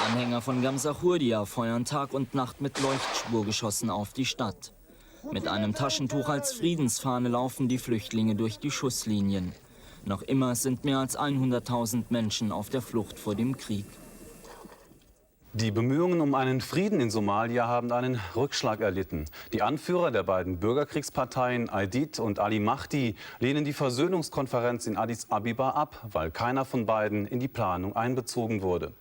Anhänger von Gamsachurdia feuern Tag und Nacht mit Leuchtspurgeschossen auf die Stadt. Mit einem Taschentuch als Friedensfahne laufen die Flüchtlinge durch die Schusslinien. Noch immer sind mehr als 100.000 Menschen auf der Flucht vor dem Krieg. Die Bemühungen um einen Frieden in Somalia haben einen Rückschlag erlitten. Die Anführer der beiden Bürgerkriegsparteien Aidid und Ali Mahdi lehnen die Versöhnungskonferenz in Addis Abeba ab, weil keiner von beiden in die Planung einbezogen wurde.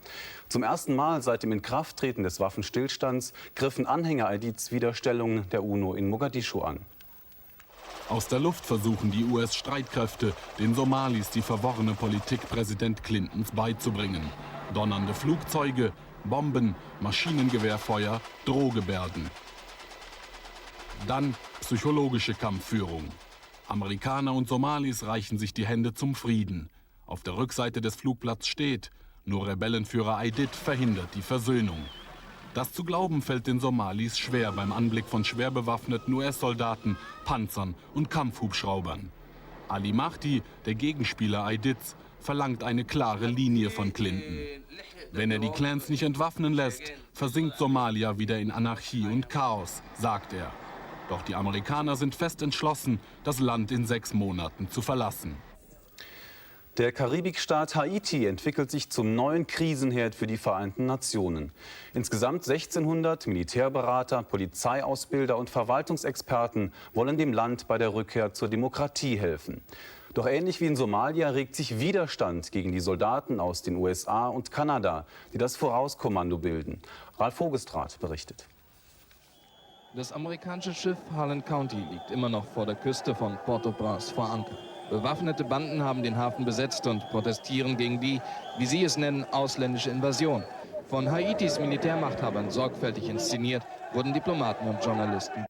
Zum ersten Mal seit dem Inkrafttreten des Waffenstillstands griffen Anhänger Aidids wieder Stellung der UNO in Mogadischu an. Aus der Luft versuchen die US-Streitkräfte, den Somalis die verworrene Politik Präsident Clintons beizubringen. Donnernde Flugzeuge, Bomben, Maschinengewehrfeuer, Drohgebärden. Dann psychologische Kampfführung. Amerikaner und Somalis reichen sich die Hände zum Frieden. Auf der Rückseite des Flugplatzes steht: Nur Rebellenführer Aidid verhindert die Versöhnung. Das zu glauben fällt den Somalis schwer beim Anblick von schwer bewaffneten US-Soldaten, Panzern und Kampfhubschraubern. Ali Mahdi, der Gegenspieler Aidids, verlangt eine klare Linie von Clinton. Wenn er die Clans nicht entwaffnen lässt, versinkt Somalia wieder in Anarchie und Chaos, sagt er. Doch die Amerikaner sind fest entschlossen, das Land in 6 Monaten zu verlassen. Der Karibikstaat Haiti entwickelt sich zum neuen Krisenherd für die Vereinten Nationen. Insgesamt 1600 Militärberater, Polizeiausbilder und Verwaltungsexperten wollen dem Land bei der Rückkehr zur Demokratie helfen. Doch ähnlich wie in Somalia regt sich Widerstand gegen die Soldaten aus den USA und Kanada, die das Vorauskommando bilden. Ralf Vogestraat berichtet. Das amerikanische Schiff Harlan County liegt immer noch vor der Küste von Port-au-Prince vor Anker. Bewaffnete Banden haben den Hafen besetzt und protestieren gegen die, wie sie es nennen, ausländische Invasion. Von Haitis Militärmachthabern sorgfältig inszeniert wurden Diplomaten und Journalisten.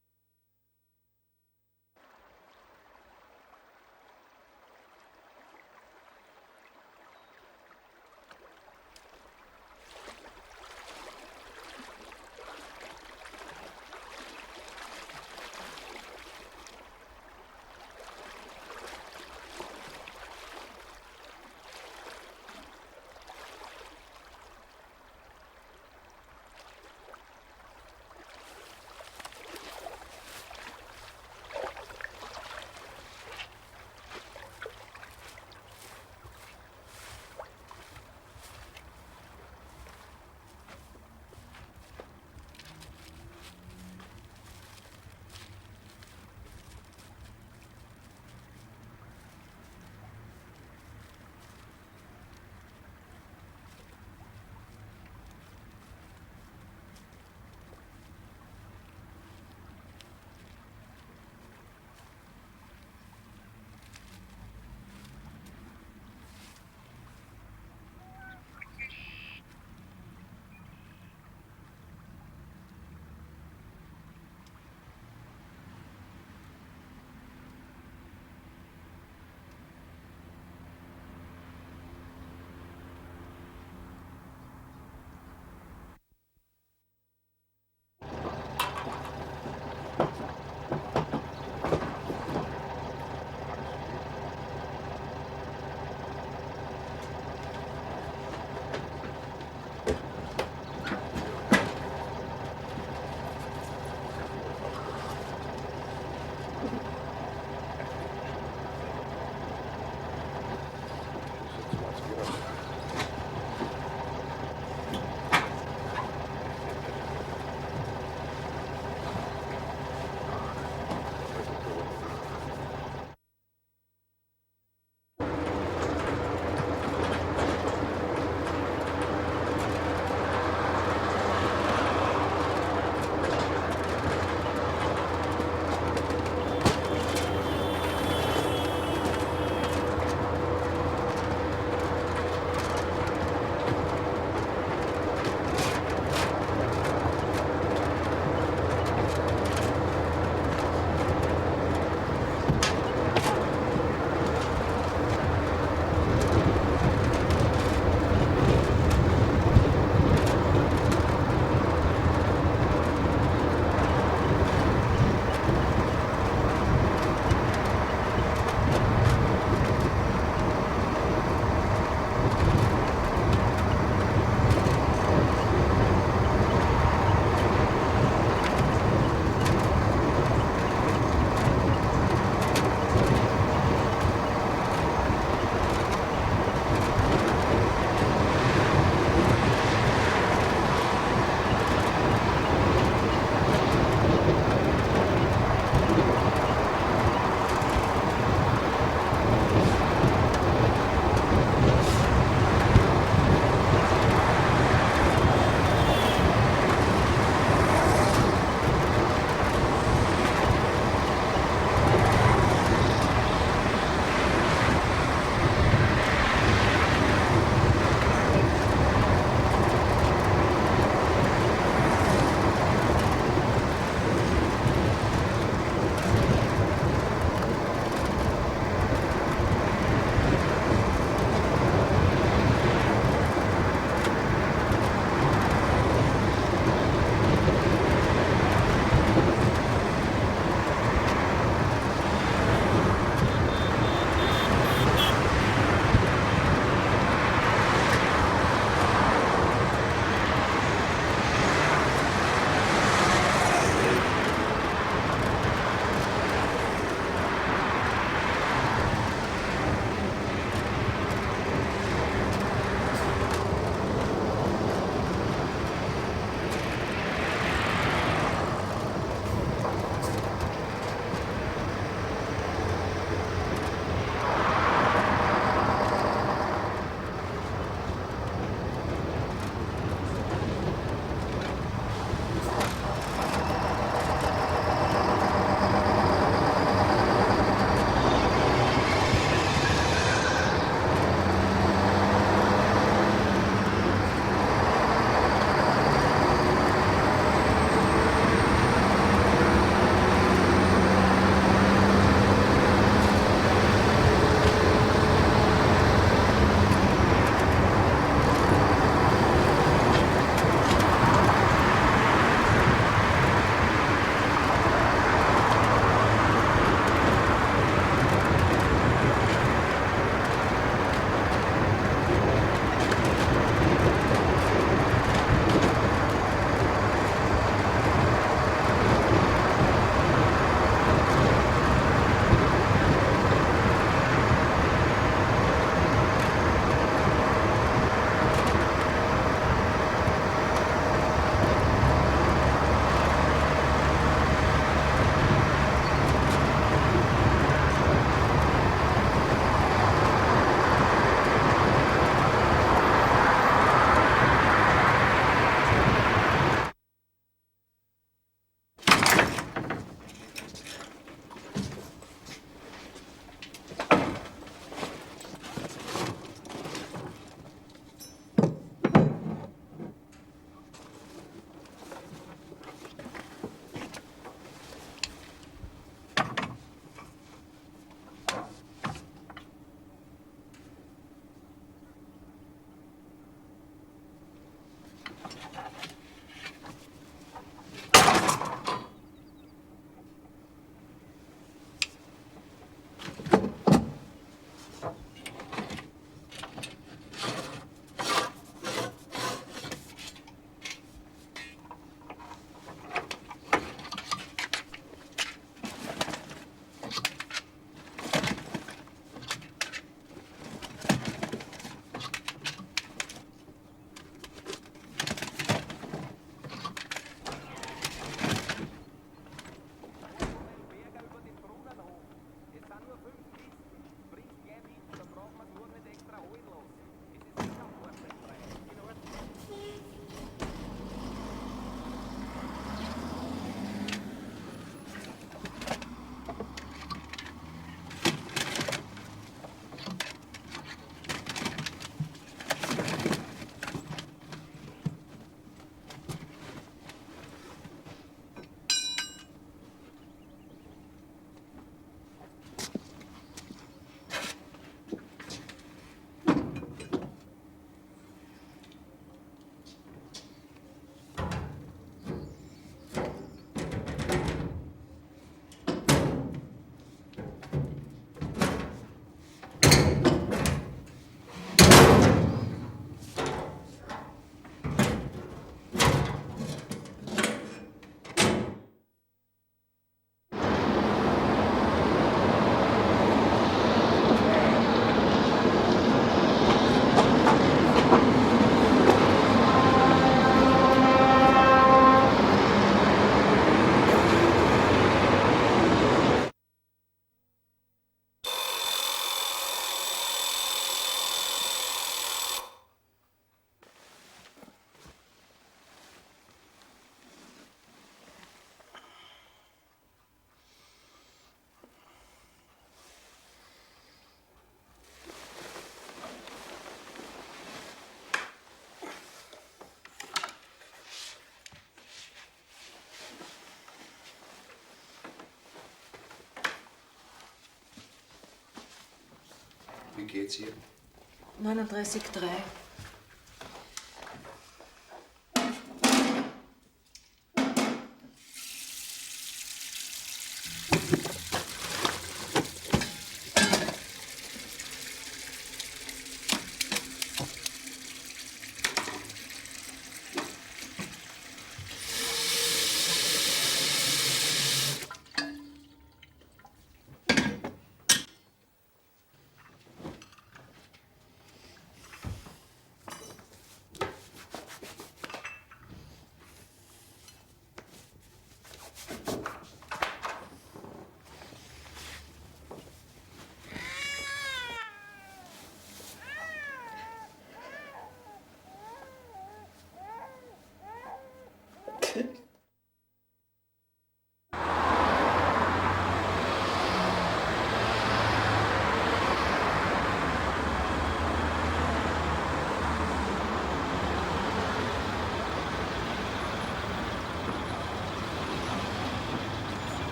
Wie geht's ihr? 39,3.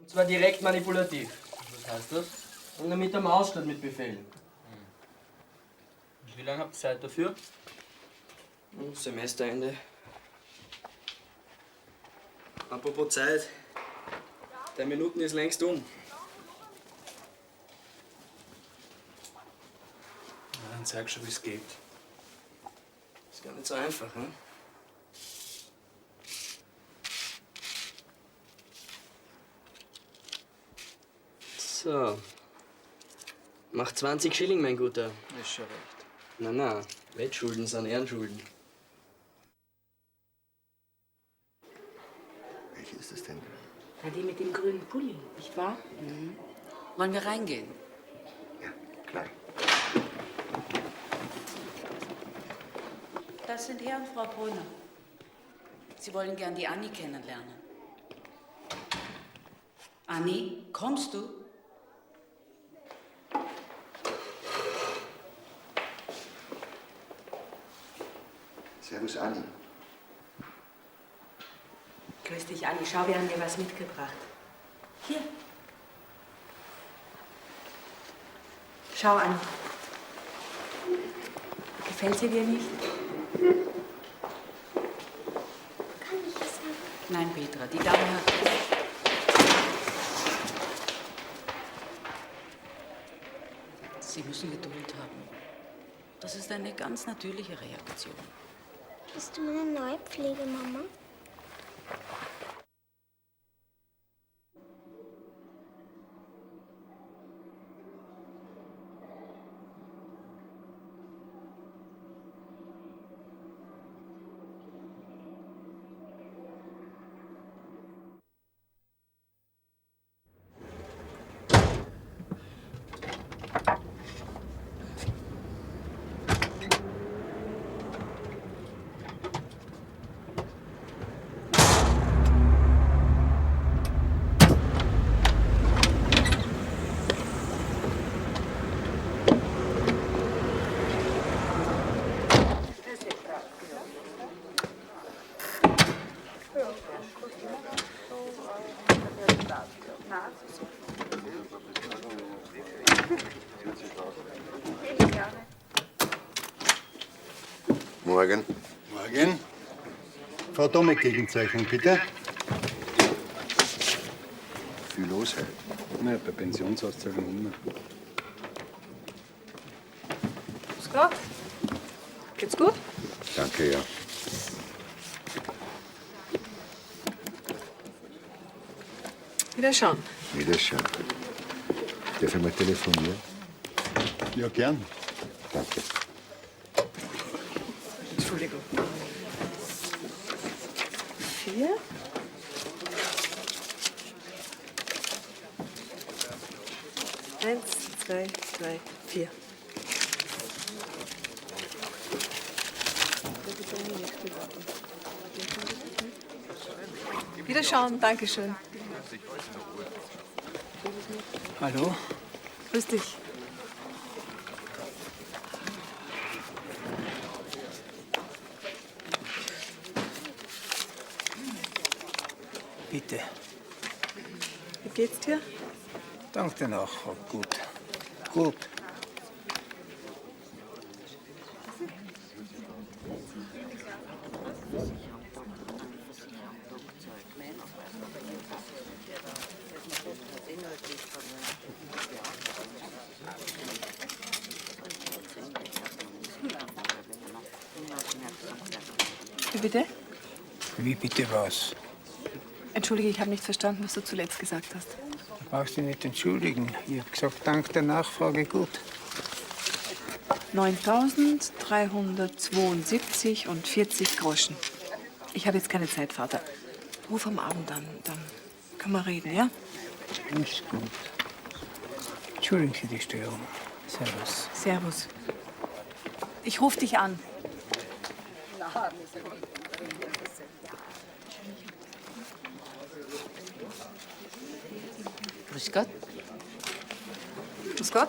Und zwar direkt manipulativ. Was heißt das? Und dann mit der Maus statt mit Befehlen. Wie lange habt ihr Zeit dafür? Semesterende. Apropos Zeit. 10 Minuten ist längst um. Ja, dann zeig schon, wie es geht. Ist gar nicht so einfach, hm? So. Mach 20 Schilling, mein Guter. Ist schon recht. Na, Wettschulden sind Ehrenschulden. Welche ist es denn? Na, die mit dem grünen Pulli, nicht wahr? Wollen wir reingehen? Ja, gleich. Das sind Herr und Frau Brunner. Sie wollen gern die Annie kennenlernen. Anni, kommst du? Servus, Anni. Grüß dich, Anni. Schau, wir haben dir was mitgebracht. Hier. Schau an. Gefällt sie dir nicht? Kann ich es haben? Nein, Petra, die Dame hat... Sie müssen Geduld haben. Das ist eine ganz natürliche Reaktion. Bist du meine neue Pflegemama? Morgen. Morgen. Frau Domek, Gegenzeichnung, bitte. Viel los heute. Na, bei Pensionsauszahlung immer. Grüß Gott. Geht's gut? Danke, ja. Wiederschauen. Wiederschauen. Darf ich mal telefonieren? Ja, gern. Danke. Entschuldigung. 4. Eins, zwei, drei, 4. Wiederschauen, Dankeschön. Hallo? Grüß dich. Bitte. Wie geht's dir? Dank der Nachfrage. Gut. Gut. Wie bitte? Wie bitte was? Entschuldige, ich habe nicht verstanden, was du zuletzt gesagt hast. Du brauchst dich nicht entschuldigen. Ich habe gesagt, dank der Nachfrage gut. 9.372 und 40 Groschen. Ich habe jetzt keine Zeit, Vater. Ruf am Abend an, dann können wir reden, ja? Ist gut. Entschuldigen Sie die Störung. Servus. Servus. Ich rufe dich an. Grüß Gott. Grüß Gott.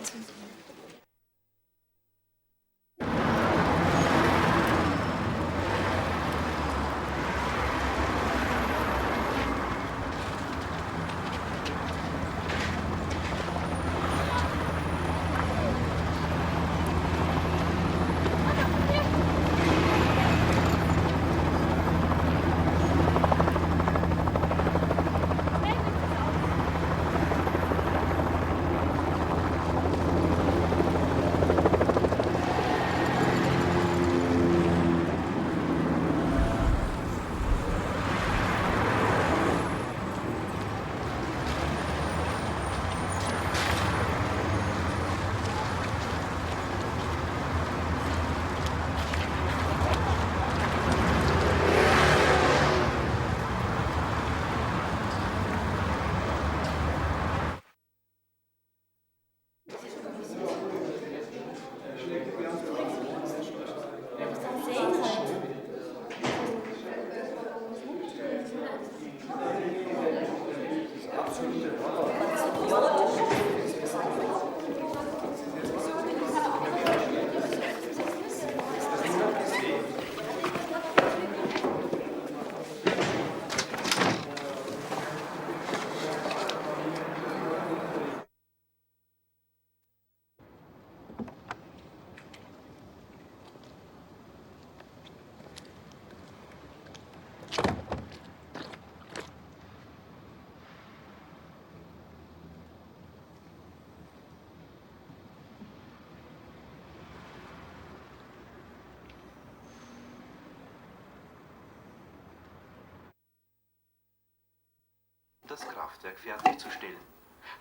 das Kraftwerk fertigzustellen.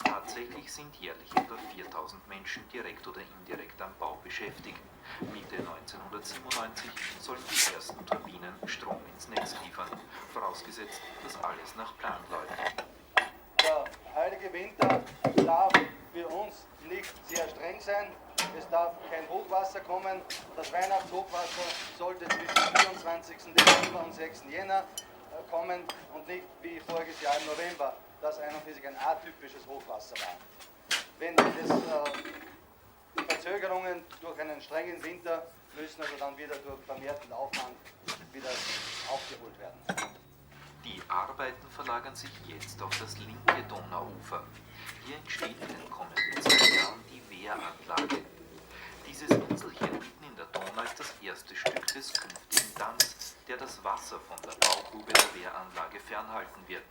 Tatsächlich sind jährlich etwa 4000 Menschen direkt oder indirekt am Bau beschäftigt. Mitte 1997 sollen die ersten Turbinen Strom ins Netz liefern, vorausgesetzt, dass alles nach Plan läuft. Der heutige Winter darf für uns nicht sehr streng sein. Es darf kein Hochwasser kommen. Das Weihnachtshochwasser sollte zwischen 24. Dezember und 6. Jänner kommen und nicht wie voriges Jahr im November, das ein und für sich ein atypisches Hochwasser war. Wenn die Verzögerungen durch einen strengen Winter müssen also dann wieder durch vermehrten Aufwand wieder aufgeholt werden. Die Arbeiten verlagern sich jetzt auf das linke Donauufer. Hier entsteht in den kommenden 2 Jahren die Wehranlage. Dieses Inselchen mitten in der Donau ist das erste Stück des künftigen Damms, der das Wasser von der Baugrube der Wehranlage fernhalten wird.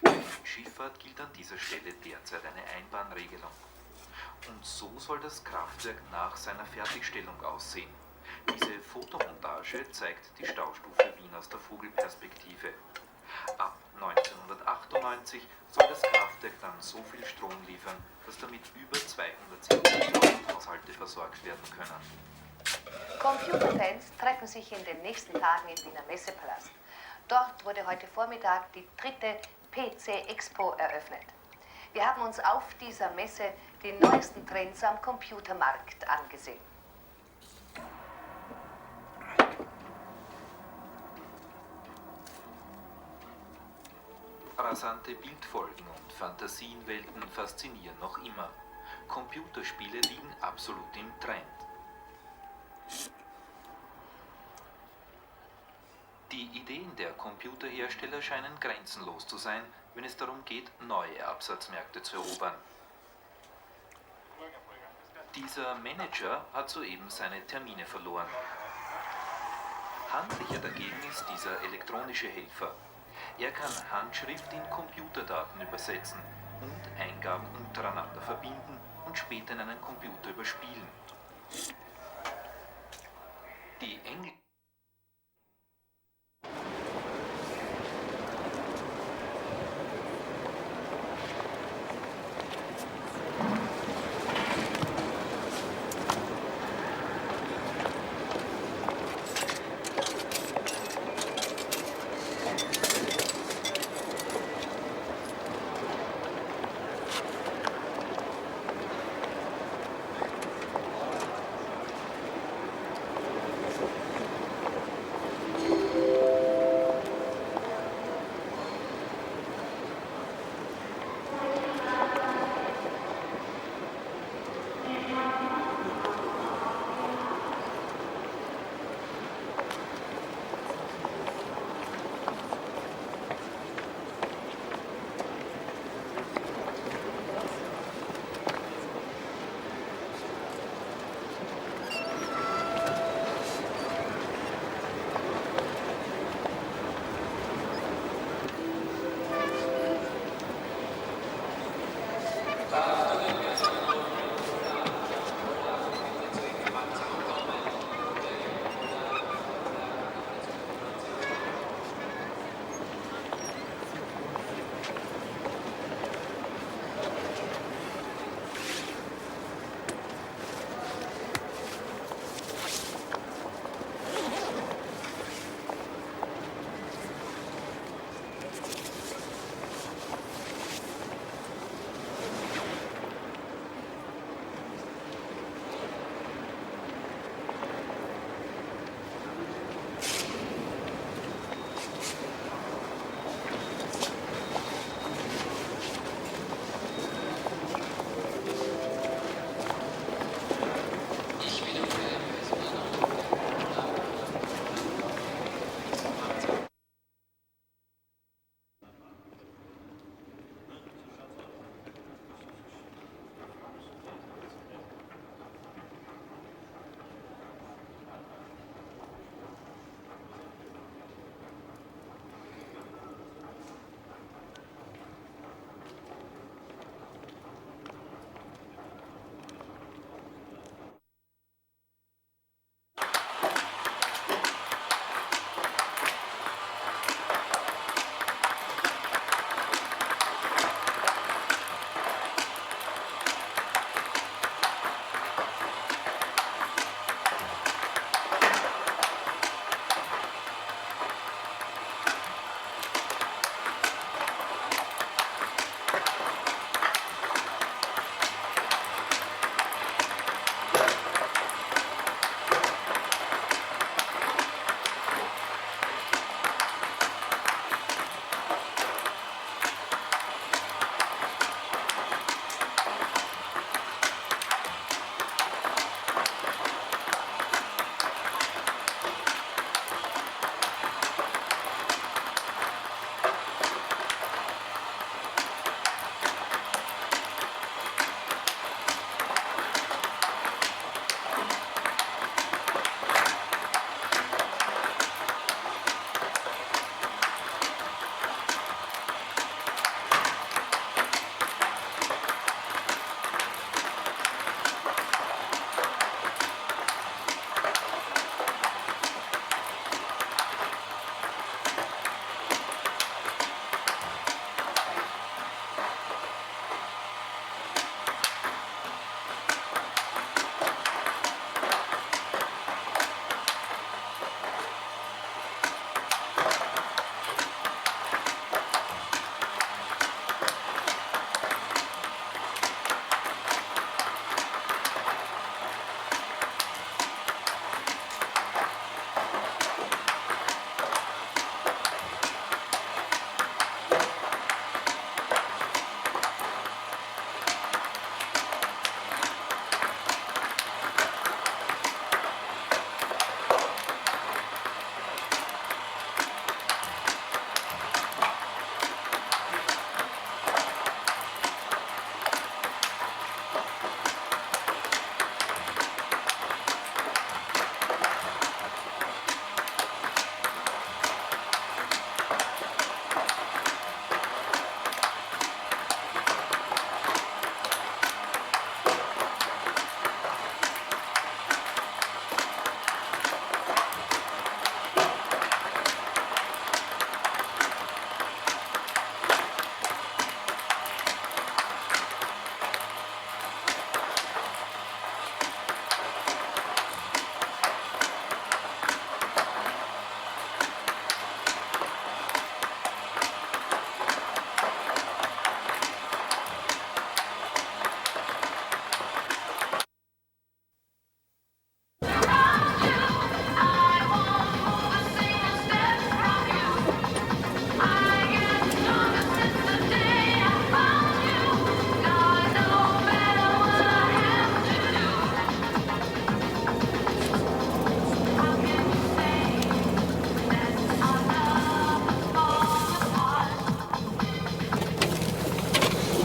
Für die Schifffahrt gilt an dieser Stelle derzeit eine Einbahnregelung. Und so soll das Kraftwerk nach seiner Fertigstellung aussehen. Diese Fotomontage zeigt die Staustufe Wien aus der Vogelperspektive. Ab 1998 soll das Kraftwerk dann so viel Strom liefern, dass damit über 270.000 Haushalte versorgt werden können. Computerfans treffen sich in den nächsten Tagen im Wiener Messepalast. Dort wurde heute Vormittag die 3. PC Expo eröffnet. Wir haben uns auf dieser Messe die neuesten Trends am Computermarkt angesehen. Rasante Bildfolgen und Fantasienwelten faszinieren noch immer. Computerspiele liegen absolut im Trend. Die Ideen der Computerhersteller scheinen grenzenlos zu sein, wenn es darum geht, neue Absatzmärkte zu erobern. Dieser Manager hat soeben seine Termine verloren. Handlicher dagegen ist dieser elektronische Helfer. Er kann Handschrift in Computerdaten übersetzen und Eingaben untereinander verbinden und später in einen Computer überspielen. Die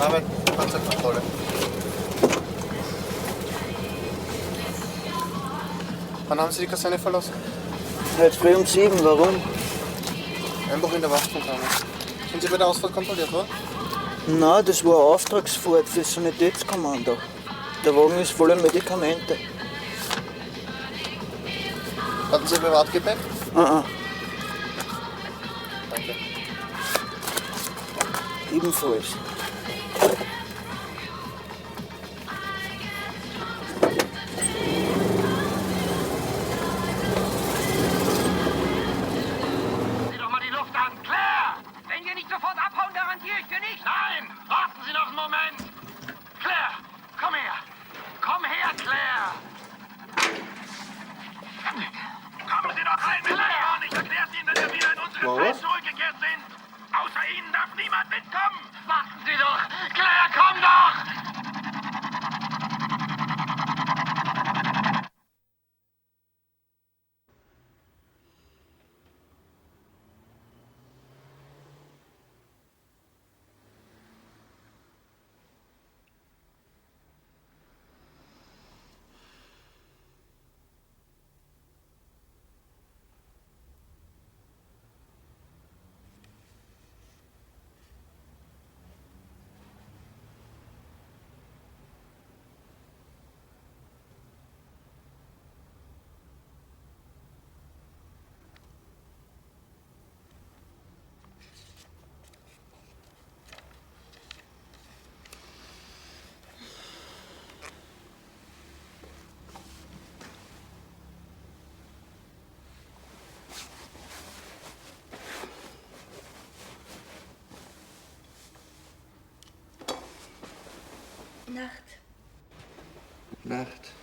Arbeit, Panzerkontrolle. Wann haben Sie die Kaserne verlassen? Heute früh um 7, warum? Einfach in der Wachtkontrolle. Sind Sie bei der Ausfahrt kontrolliert worden? Nein, das war eine Auftragsfahrt für das Sanitätskommando. Der Wagen ist voller Medikamente. Hatten Sie Privatgepäck? Danke. Ebenfalls. Sieh doch mal die Luft an! Claire! Wenn wir nicht sofort abhauen, garantiere ich dir nicht! Nein! Warten Sie noch einen Moment! Claire! Komm her! Komm her, Claire! Kommen Sie doch rein mit Claire! Ich erkläre es Ihnen, wenn wir wieder in unsere Zeit zurückgekehrt sind! Außer Ihnen darf niemand mitkommen! Warten Sie doch! Claire, komm doch! Nacht. Nacht.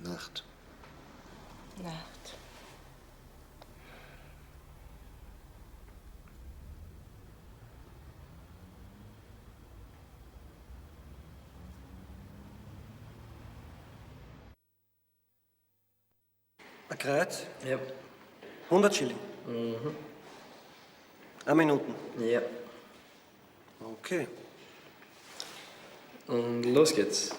Nacht. Nacht. Ein Kreuz? Ja. 100 Schilling? Mhm. 1 Minuten? Ja. Okay. Und los geht's.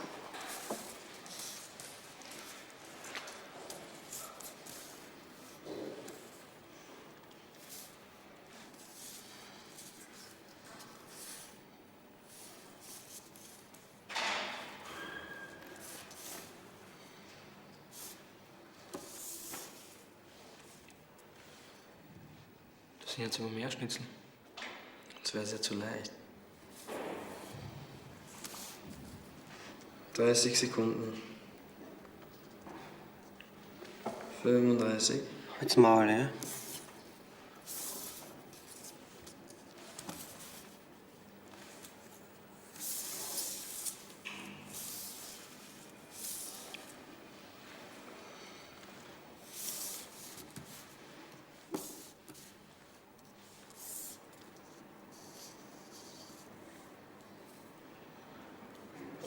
Das sind jetzt immer mehr Schnitzel. Das wäre sehr zu leicht. 30 Sekunden. 35. Jetzt mal, ja?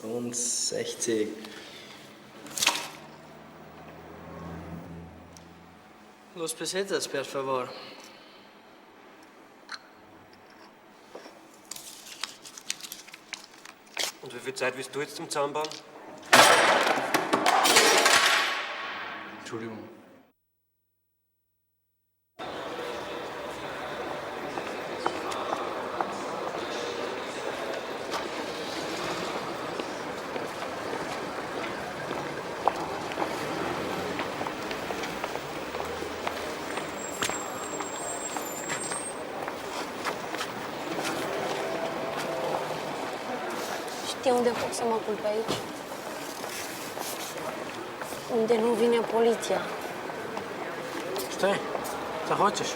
Und 60. Los pesetas, per favor. Und wie viel Zeit willst du jetzt zum Zahnbauen? Entschuldigung. știe unde pot să mă culpe aici. Unde nu vine poliția. Stai, să хочеш?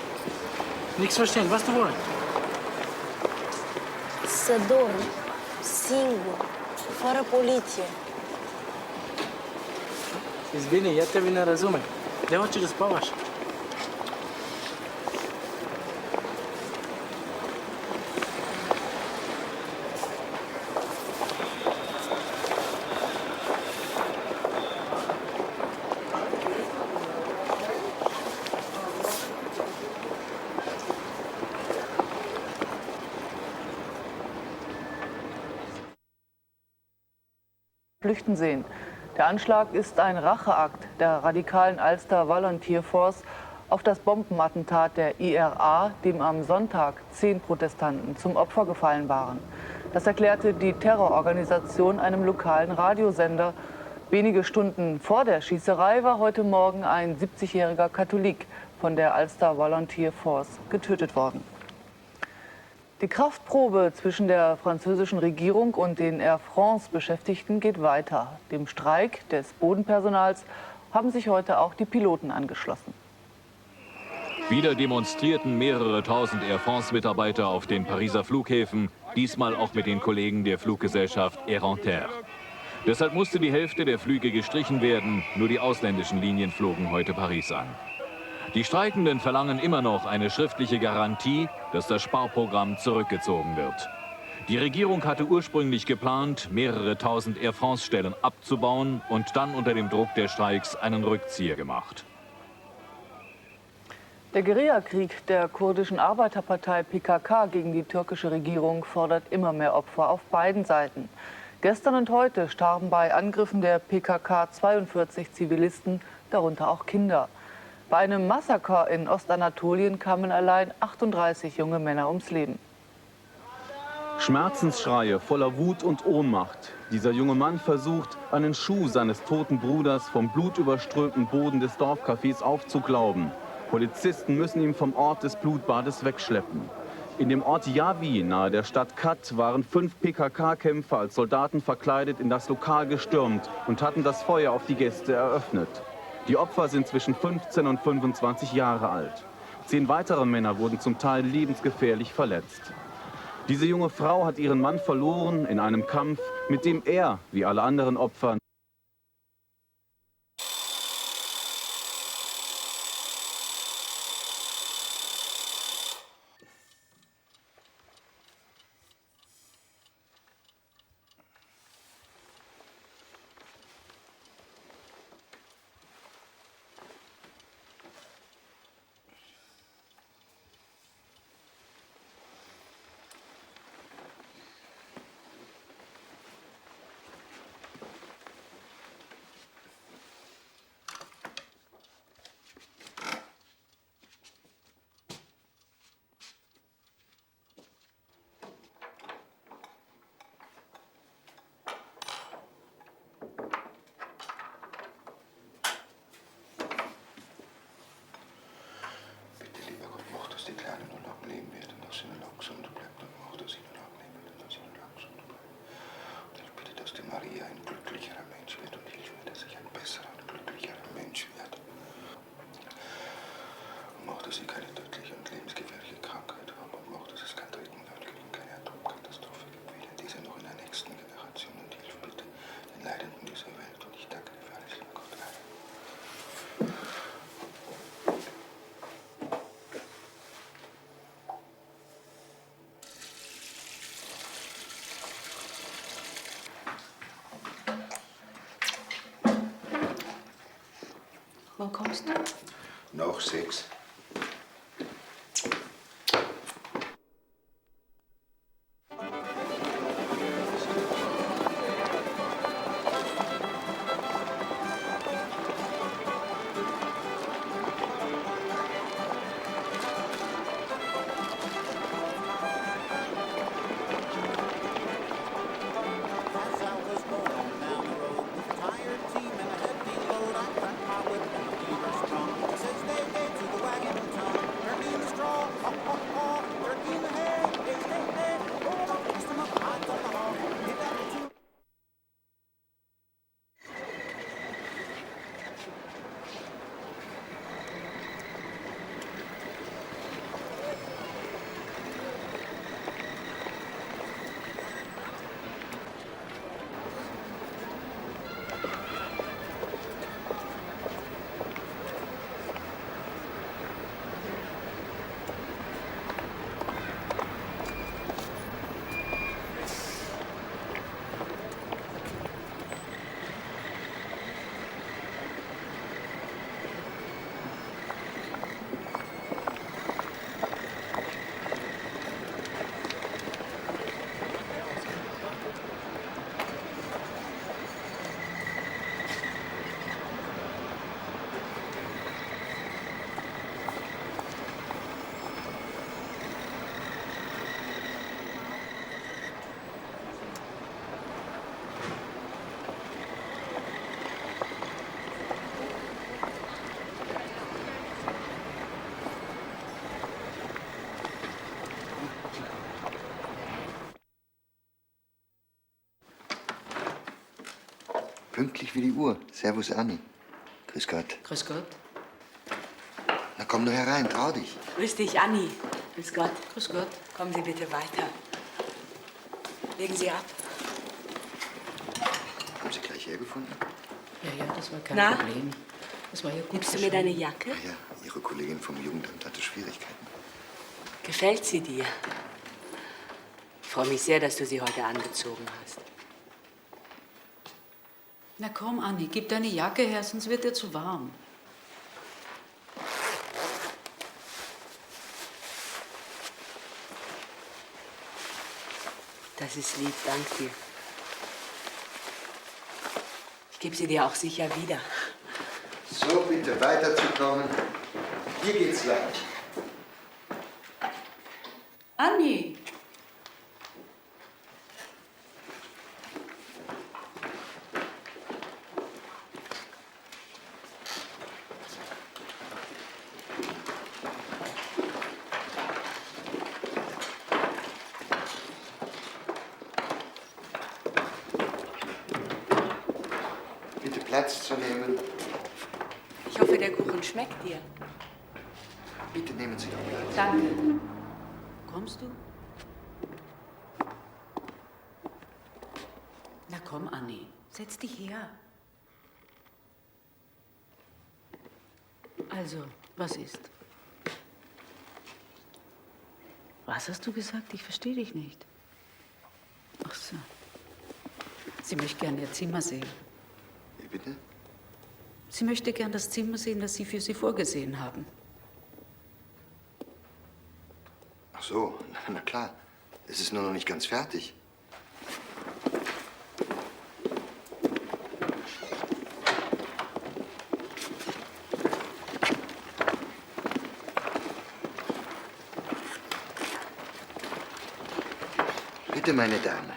Nichts verstehen, was du willst. Să dorm, singur, fără poliție. Извини, я тебе не разумем. Де хочеш да спаваш? Flüchten sehen. Der Anschlag ist ein Racheakt der radikalen Ulster Volunteer Force auf das Bombenattentat der IRA, dem am Sonntag 10 Protestanten zum Opfer gefallen waren. Das erklärte die Terrororganisation einem lokalen Radiosender. Wenige Stunden vor der Schießerei war heute Morgen ein 70-jähriger Katholik von der Ulster Volunteer Force getötet worden. Die Kraftprobe zwischen der französischen Regierung und den Air France-Beschäftigten geht weiter. Dem Streik des Bodenpersonals haben sich heute auch die Piloten angeschlossen. Wieder demonstrierten mehrere tausend Air France-Mitarbeiter auf den Pariser Flughäfen, diesmal auch mit den Kollegen der Fluggesellschaft Air Inter. Deshalb musste die Hälfte der Flüge gestrichen werden, nur die ausländischen Linien flogen heute Paris an. Die Streikenden verlangen immer noch eine schriftliche Garantie, dass das Sparprogramm zurückgezogen wird. Die Regierung hatte ursprünglich geplant, mehrere tausend Air France-Stellen abzubauen und dann unter dem Druck der Streiks einen Rückzieher gemacht. Der Guerillakrieg der kurdischen Arbeiterpartei PKK gegen die türkische Regierung fordert immer mehr Opfer auf beiden Seiten. Gestern und heute starben bei Angriffen der PKK 42 Zivilisten, darunter auch Kinder. Bei einem Massaker in Ostanatolien kamen allein 38 junge Männer ums Leben. Schmerzensschreie voller Wut und Ohnmacht. Dieser junge Mann versucht, einen Schuh seines toten Bruders vom blutüberströmten Boden des Dorfcafés aufzuklauben. Polizisten müssen ihn vom Ort des Blutbades wegschleppen. In dem Ort Yavi, nahe der Stadt Kat, waren 5 PKK-Kämpfer als Soldaten verkleidet in das Lokal gestürmt und hatten das Feuer auf die Gäste eröffnet. Die Opfer sind zwischen 15 und 25 Jahre alt. 10 weitere Männer wurden zum Teil lebensgefährlich verletzt. Diese junge Frau hat ihren Mann verloren in einem Kampf, mit dem er, wie alle anderen Opfer, die Kleine nur lang leben wird und dass sie nur lang gesund bleibt und auch, dass sie nur lang leben wird und dass sie nur lang gesund bleibt. Und ich bitte, dass die Maria ein glücklicherer Mensch wird und hilf mir, dass ich ein besserer und glücklicherer Mensch werde. Und auch, dass sie keine tödliche und lebensgefährliche Krankheit haben und auch, dass es kein Dritten Weltkrieg und keine Atomkatastrophe gibt, weder in dieser noch in der nächsten Generation. Und hilf bitte den Leidenden dieser Welt und ich danke dir für alles, lieber Gott. Wann kommst du? Nach 6. Says they gave to the Pünktlich wie die Uhr. Servus, Anni. Grüß Gott. Grüß Gott. Na komm nur herein, trau dich. Grüß dich, Anni. Grüß Gott. Grüß Gott. Kommen Sie bitte weiter. Legen Sie ab. Haben Sie gleich hergefunden? Ja, das war kein Na? Problem. Das war ja gut. Gibst du mir deine Jacke? Ja, Ihre Kollegin vom Jugendamt hatte Schwierigkeiten. Gefällt sie dir? Ich freue mich sehr, dass du sie heute angezogen hast. Na komm, Anni, gib deine Jacke her, sonst wird dir zu warm. Das ist lieb, dank dir. Ich gebe sie dir auch sicher wieder. So, bitte weiterzukommen. Hier geht's lang. Anni! Bitte Platz zu nehmen. Ich hoffe, der Kuchen schmeckt dir. Bitte nehmen Sie doch Platz. Danke. Kommst du? Na komm, Anni, setz dich her. Also, was ist? Was hast du gesagt? Ich verstehe dich nicht. Ach so. Sie möchte gern ihr Zimmer sehen. Wie bitte? Sie möchte gern das Zimmer sehen, das Sie für sie vorgesehen haben. Ach so, na klar. Es ist nur noch nicht ganz fertig. Bitte, meine Dame.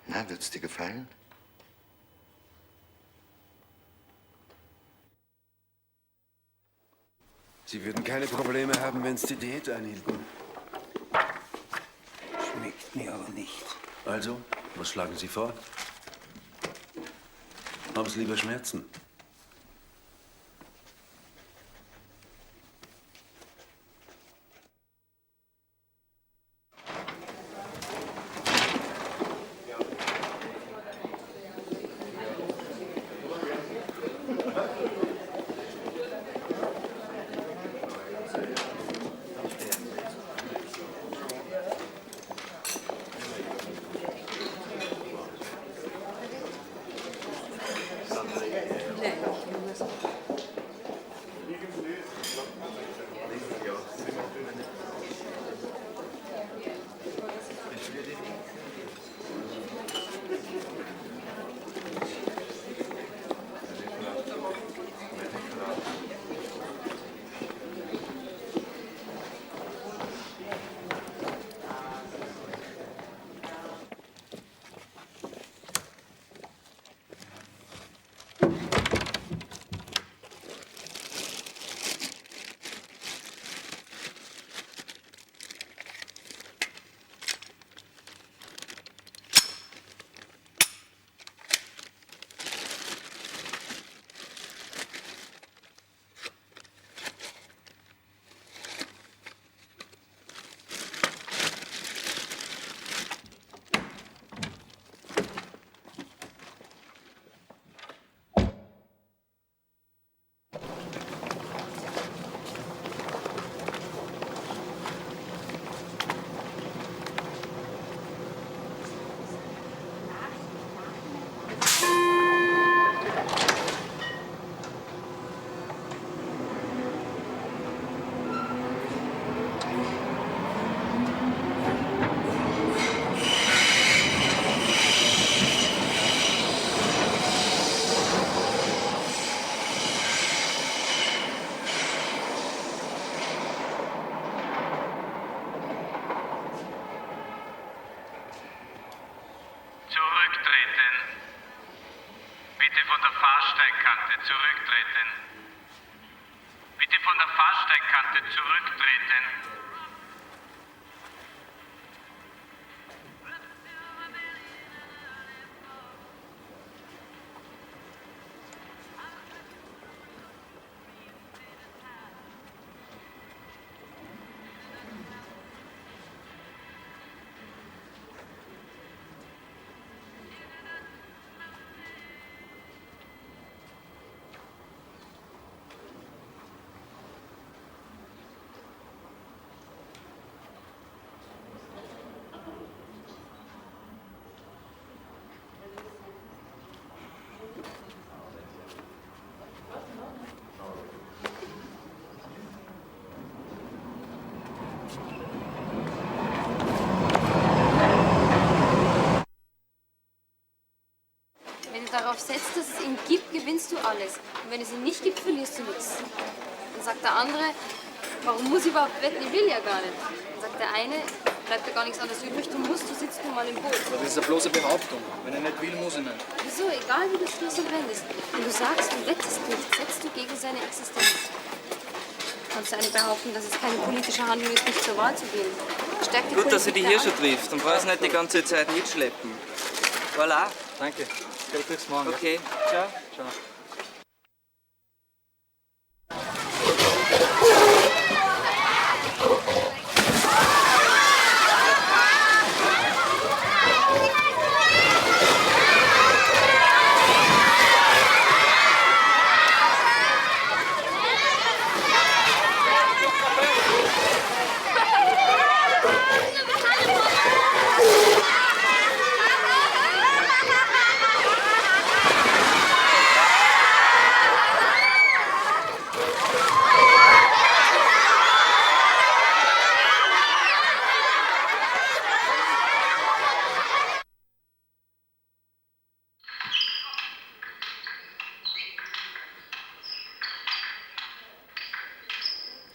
Na, wird's dir gefallen? Sie würden keine Probleme haben, wenn Sie die Diät einhielten. Schmeckt mir aber nicht. Also, was schlagen Sie vor? Haben Sie lieber Schmerzen? Zurücktreten. Bitte von der Fahrsteigkante zurücktreten. Bitte von der Fahrsteigkante zurücktreten. du darauf setzt, dass es ihn gibt, gewinnst du alles. Und wenn es ihn nicht gibt, verlierst du nichts. Dann sagt der andere, warum muss ich überhaupt wetten? Ich will ja gar nicht. Dann sagt der eine, bleibt dir gar nichts anderes übrig, du sitzt nun mal im Boot. Aber das ist eine bloße Behauptung. Wenn er nicht will, muss er nicht. Wieso? Egal wie du es tust und wendest. Wenn du sagst, du wettest nicht, setzt du gegen seine Existenz. Kannst du eine behaupten, dass es keine politische Handlung ist, nicht zur Wahl zu gehen? Stärkt die Gut, dass sie Politik dich hier der schon trifft. Dann brauchst du nicht die ganze Zeit mitschleppen. Voilà. Danke. Bis morgen. Okay. Ciao. Ciao.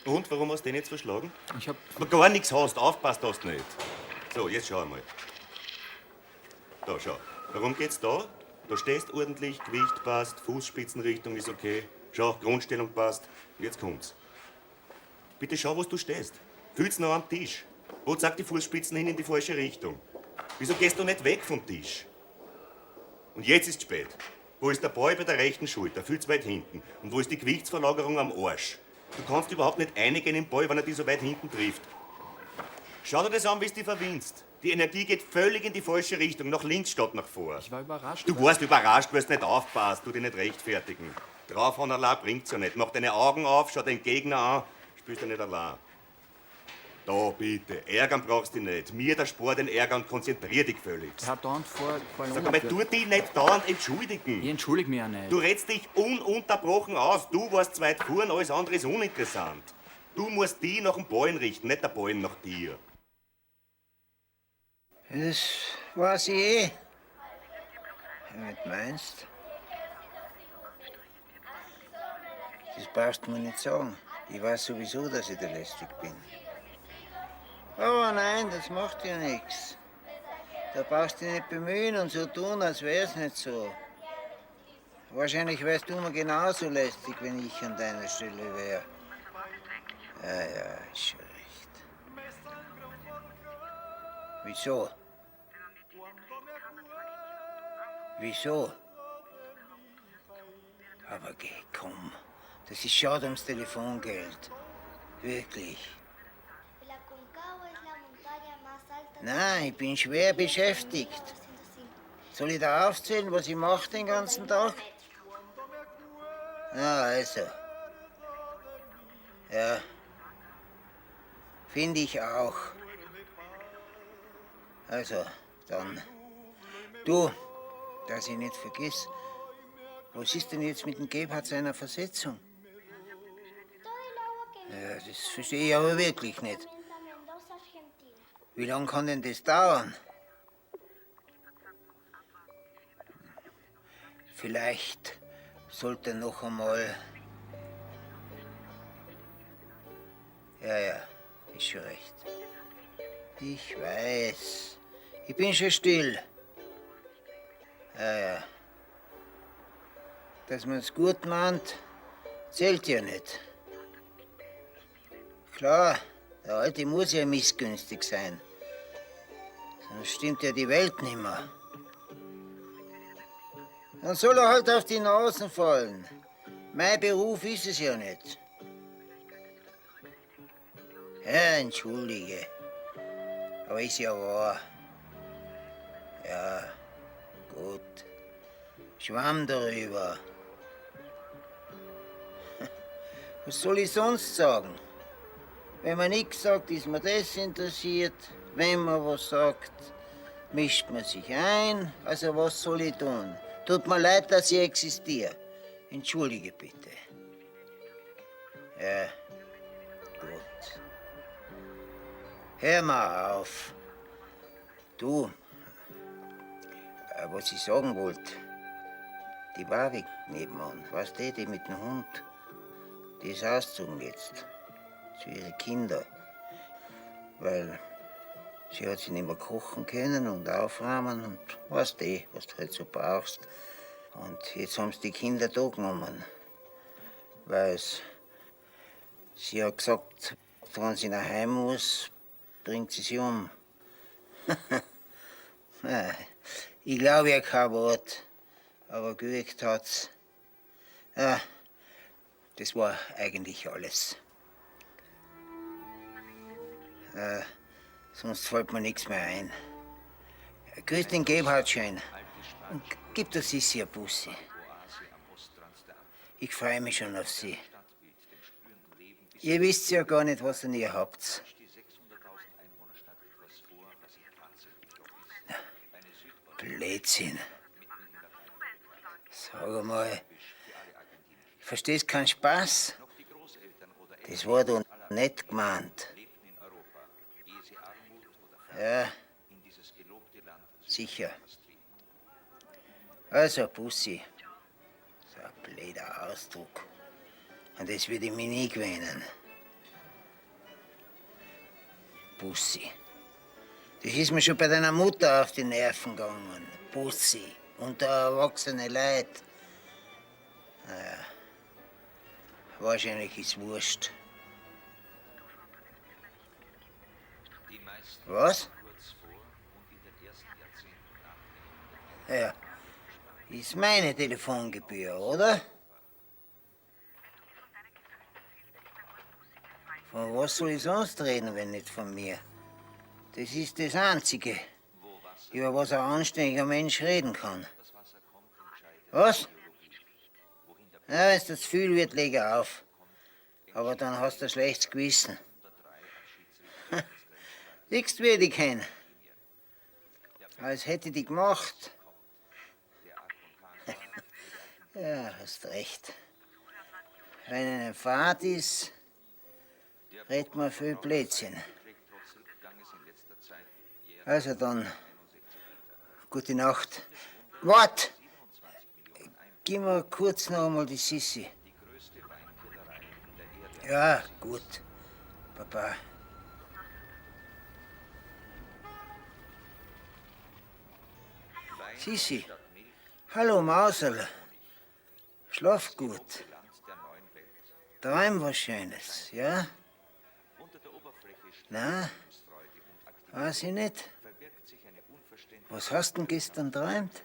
Und, warum hast du den jetzt verschlagen? Ich hab... Wenn du gar nichts hast, aufpasst hast du nicht. So, jetzt schau einmal. Da, schau. Warum geht's da? Da stehst ordentlich, Gewicht passt, Fußspitzenrichtung ist okay. Schau, Grundstellung passt. Jetzt kommt's. Bitte schau, wo du stehst. Fühl's noch am Tisch. Wo zeigt die Fußspitzen hin in die falsche Richtung? Wieso gehst du nicht weg vom Tisch? Und jetzt ist spät. Wo ist der Ball bei der rechten Schulter? Viel zu weit hinten. Und wo ist die Gewichtsverlagerung am Arsch? Du kannst überhaupt nicht einigen im Ball, wenn er dich so weit hinten trifft. Schau dir das an, wie es dich verwinst. Die Energie geht völlig in die falsche Richtung, nach links statt nach vor. Ich war überrascht. Du warst überrascht, weil du nicht aufpasst, du dich nicht rechtfertigen. Draufhauen allein bringt's ja nicht. Mach deine Augen auf, schau den Gegner an, spielst du nicht allein. Da bitte, ärgern brauchst du dich nicht. Mir der Sport den ärgern, konzentrier dich völlig. Er hat dauernd vor... Sag mal, tu dich nicht dauernd entschuldigen. Ich entschuldige mich ja nicht. Du redst dich ununterbrochen aus. Du warst zu weit vorn, alles andere ist uninteressant. Du musst die nach dem Ballen richten, nicht der Ballen nach dir. Das weiß ich eh. Was meinst? Das brauchst du mir nicht sagen. Ich weiß sowieso, dass ich der lästig bin. Aber nein, das macht ja nichts. Da brauchst du dich nicht bemühen und so tun, als wär's nicht so. Wahrscheinlich wärst du mir genauso lästig, wenn ich an deiner Stelle wäre. Ja, ist schon recht. Wieso? Wieso? Aber geh, komm. Das ist schade ums Telefongeld. Wirklich. Nein, ich bin schwer beschäftigt. Soll ich da aufzählen, was ich mache den ganzen Tag? Na, also. Ja. Finde ich auch. Also, dann. Du, dass ich nicht vergiss. Was ist denn jetzt mit dem Gebhardt seiner Versetzung? Ja, das verstehe ich aber wirklich nicht. Wie lange kann denn das dauern? Vielleicht sollte er noch einmal... Ja, ist schon recht. Ich weiß. Ich bin schon still. Ja. Dass man es gut meint, zählt ja nicht. Klar, der Alte muss ja missgünstig sein. Sonst stimmt ja die Welt nicht mehr. Dann soll er halt auf die Nasen fallen. Mein Beruf ist es ja nicht. Ja, entschuldige. Aber ist ja wahr. Ja, gut. Schwamm darüber. Was soll ich sonst sagen? Wenn man nichts sagt, ist man desinteressiert. Wenn man was sagt, mischt man sich ein. Also was soll ich tun? Tut mir leid, dass ich existiere. Entschuldige bitte. Ja, gut. Hör mal auf. Du, was ich sagen wollte. Die Warwick nebenan, weißt du, die mit dem Hund, die ist ausgezogen jetzt. Zu ihren Kindern. Weil sie hat sich nicht mehr kochen können und aufräumen und weißt du, was du halt so brauchst. Und jetzt haben sie die Kinder da genommen. Weil sie hat gesagt, wenn sie nach Hause muss, bringt sie sich um. Ich glaube ja kein Wort, aber gewirkt hat's. Ja, das war eigentlich alles. Sonst fällt mir nichts mehr ein. Grüß den Gebhard schön und gib der Sissi ein Bussi. Ich freue mich schon auf sie. Ihr wisst ja gar nicht, was an ihr habt. Blödsinn. Sag mal, verstehst keinen Spaß? Das war doch nicht gemeint. Ja, sicher. Also, Bussi. So ein blöder Ausdruck. Und das würde ich mich nie gewöhnen. Bussi. Das ist mir schon bei deiner Mutter auf die Nerven gegangen. Bussi. Unter erwachsene Leute. Naja. Wahrscheinlich ist wurscht. Was? Ja. Ist meine Telefongebühr, oder? Von was soll ich sonst reden, wenn nicht von mir? Das ist das Einzige, über was ein anständiger Mensch reden kann. Was? Ja, wenn es dir zu viel wird, lege auf. Aber dann hast du ein schlechtes Gewissen. Siehst du, wie ich dich kenn? Als hätte ich dich gemacht. Ja, hast recht. Wenn eine Fahrt ist, redet man viel Blödsinn. Also dann, gute Nacht. Wart! Gib mir kurz noch einmal die Sissi. Ja, gut. Papa. Sissi. Hallo, Mauserl. Schlaf gut. Träum was Schönes, ja? Na, weiß ich nicht. Was hast du denn gestern träumt?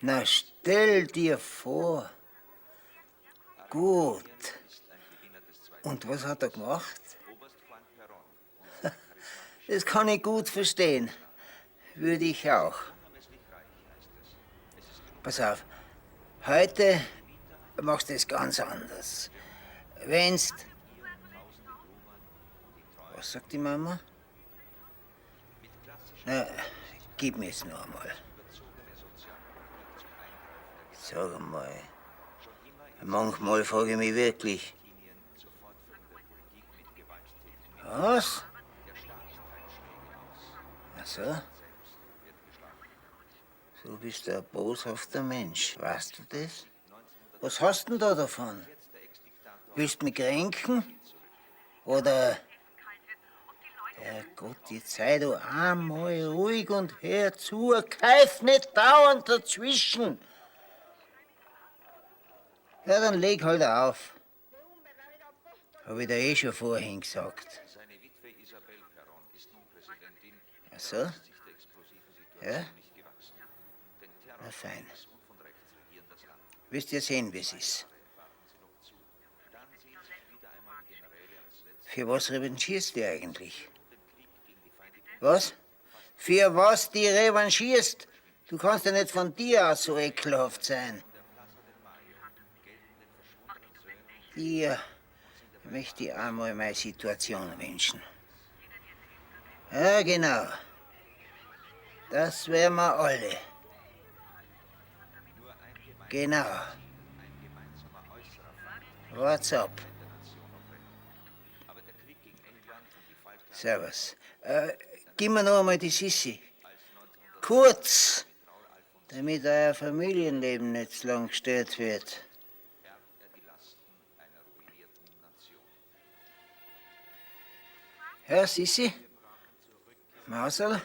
Na, stell dir vor. Gut. Und was hat er gemacht? Das kann ich gut verstehen. Würde ich auch. Pass auf. Heute machst du es ganz anders. Wenn's... Was sagt die Mama? Na, gib mir es noch einmal. Sag mal, manchmal frage ich mich wirklich. Was? Ach so? Du bist ein boshafter Mensch, weißt du das? Was hast denn da davon? Willst du mich kränken? Oder... Herrgott, jetzt sei du einmal ruhig und hör zu, keif nicht dauernd dazwischen. Ja, dann leg halt auf. Hab ich dir eh schon vorhin gesagt. Ach so? Ja? Na fein. Wirst ja sehen, wie es ist. Für was revanchierst du eigentlich? Was? Für was die revanchierst? Du kannst ja nicht von dir aus so ekelhaft sein. Dir möchte ich einmal meine Situation wünschen. Ja, genau. Das wären wir alle. Genau. What's up? Servus. gib mir noch einmal die Sissi. Kurz, damit euer Familienleben nicht zu lang gestört wird. Ja, Sissi? Mauserl?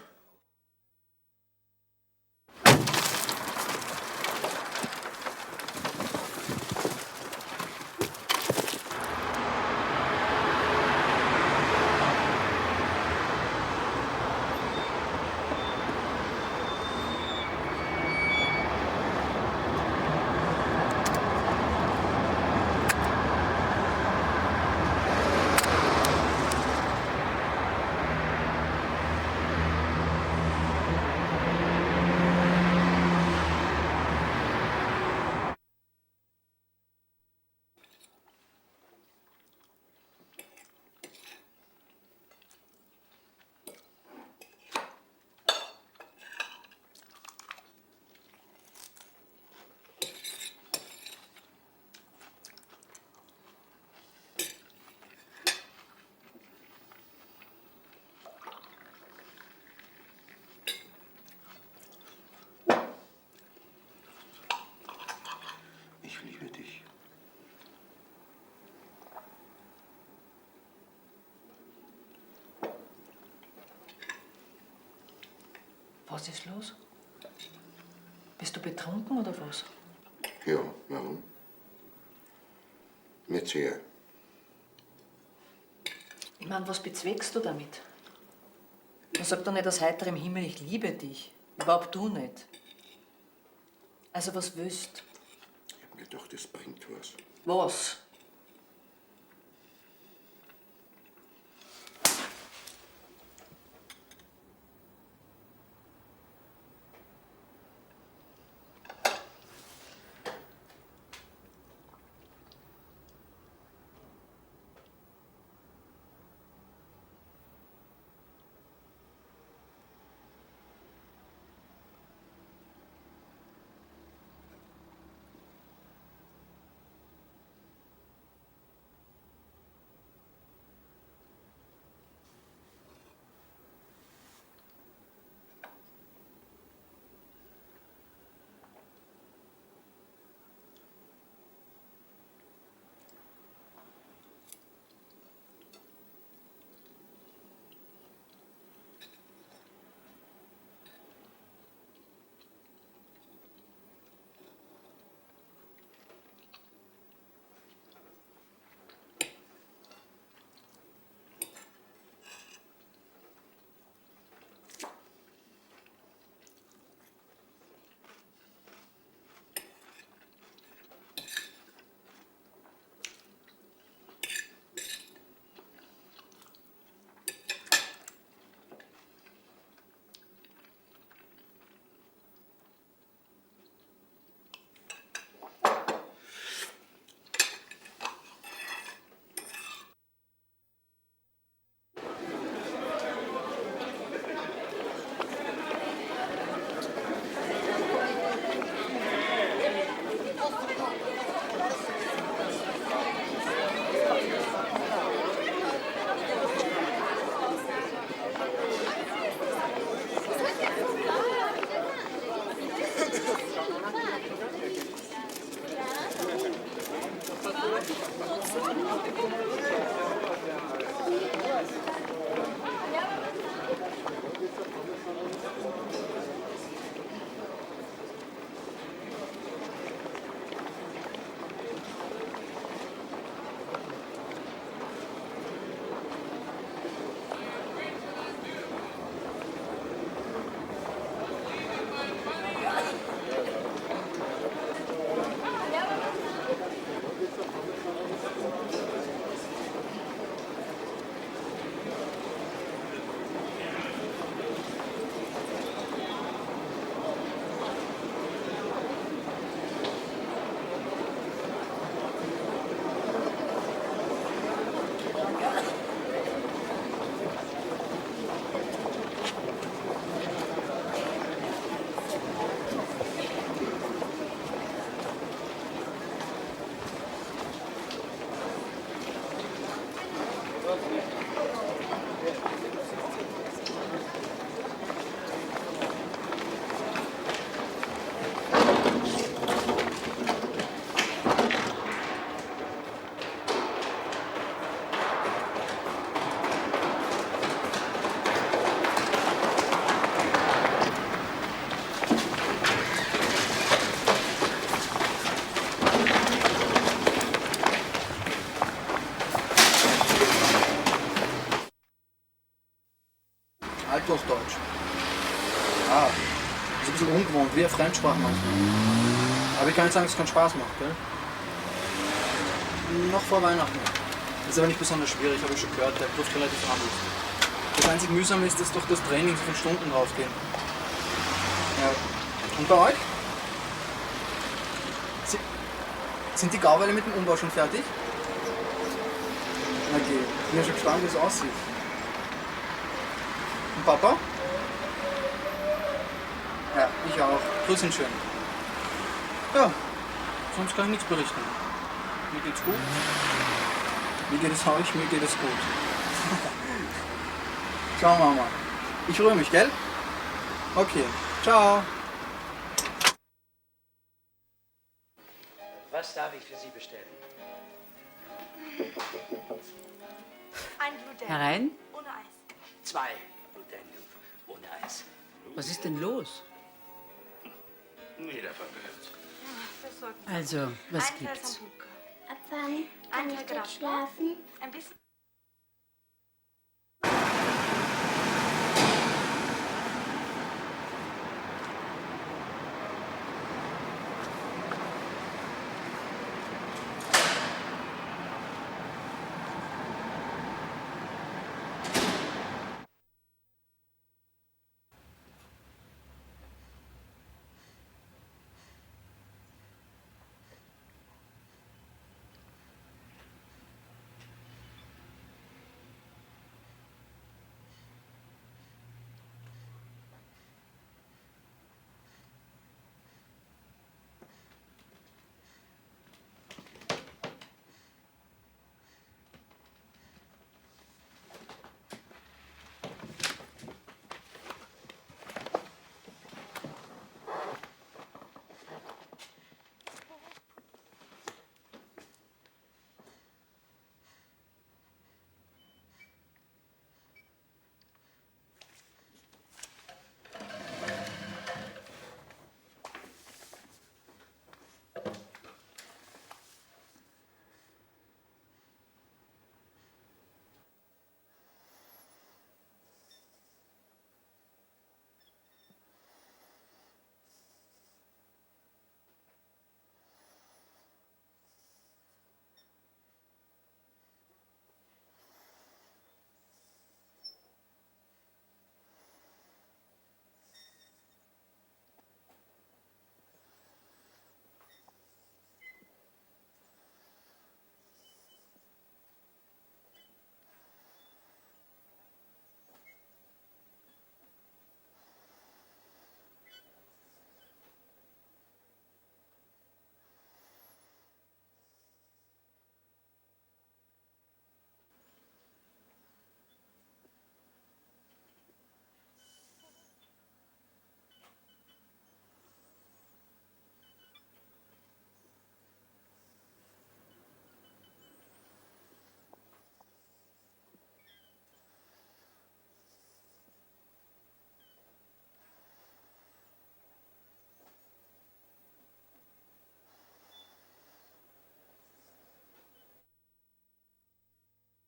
Ich liebe dich. Was ist los? Bist du betrunken oder was? Ja, warum? Nicht sehr. Ich meine, was bezweckst du damit? Man sagt doch nicht aus heiterem Himmel, ich liebe dich. Überhaupt du nicht. Also was willst? Ich hab mir gedacht, das bringt was. Was? Althochdeutsch. Ja, ist ein bisschen ungewohnt, wie eine Fremdsprache manchmal. Aber ich kann nicht sagen, dass es keinen Spaß macht, gell? Noch vor Weihnachten. Ist aber nicht besonders schwierig, habe ich schon gehört, der trifft relativ harmlos. Das einzig Mühsame ist, dass durch das Training so viele Stunden draufgehen. Ja. Und bei euch? Sind die Gauweiler mit dem Umbau schon fertig? Okay, ich bin schon gespannt, wie es aussieht. Und Papa? Ja, ich auch. Grüß ihn schön. Ja, sonst kann ich nichts berichten. Mir geht's gut. Wie geht es euch? Mir geht es gut. Schauen wir mal. Ich rühre mich, gell? Okay, ciao. Was darf ich für Sie bestellen? Ein Blue Herein? ohne Eis. 2 Blue Danube ohne Eis. Was ist denn los? Nie davon gehört. Also, was Ein Teil gibt's? Sambuca. Ab wann kann ich dort schlafen? Ein bisschen.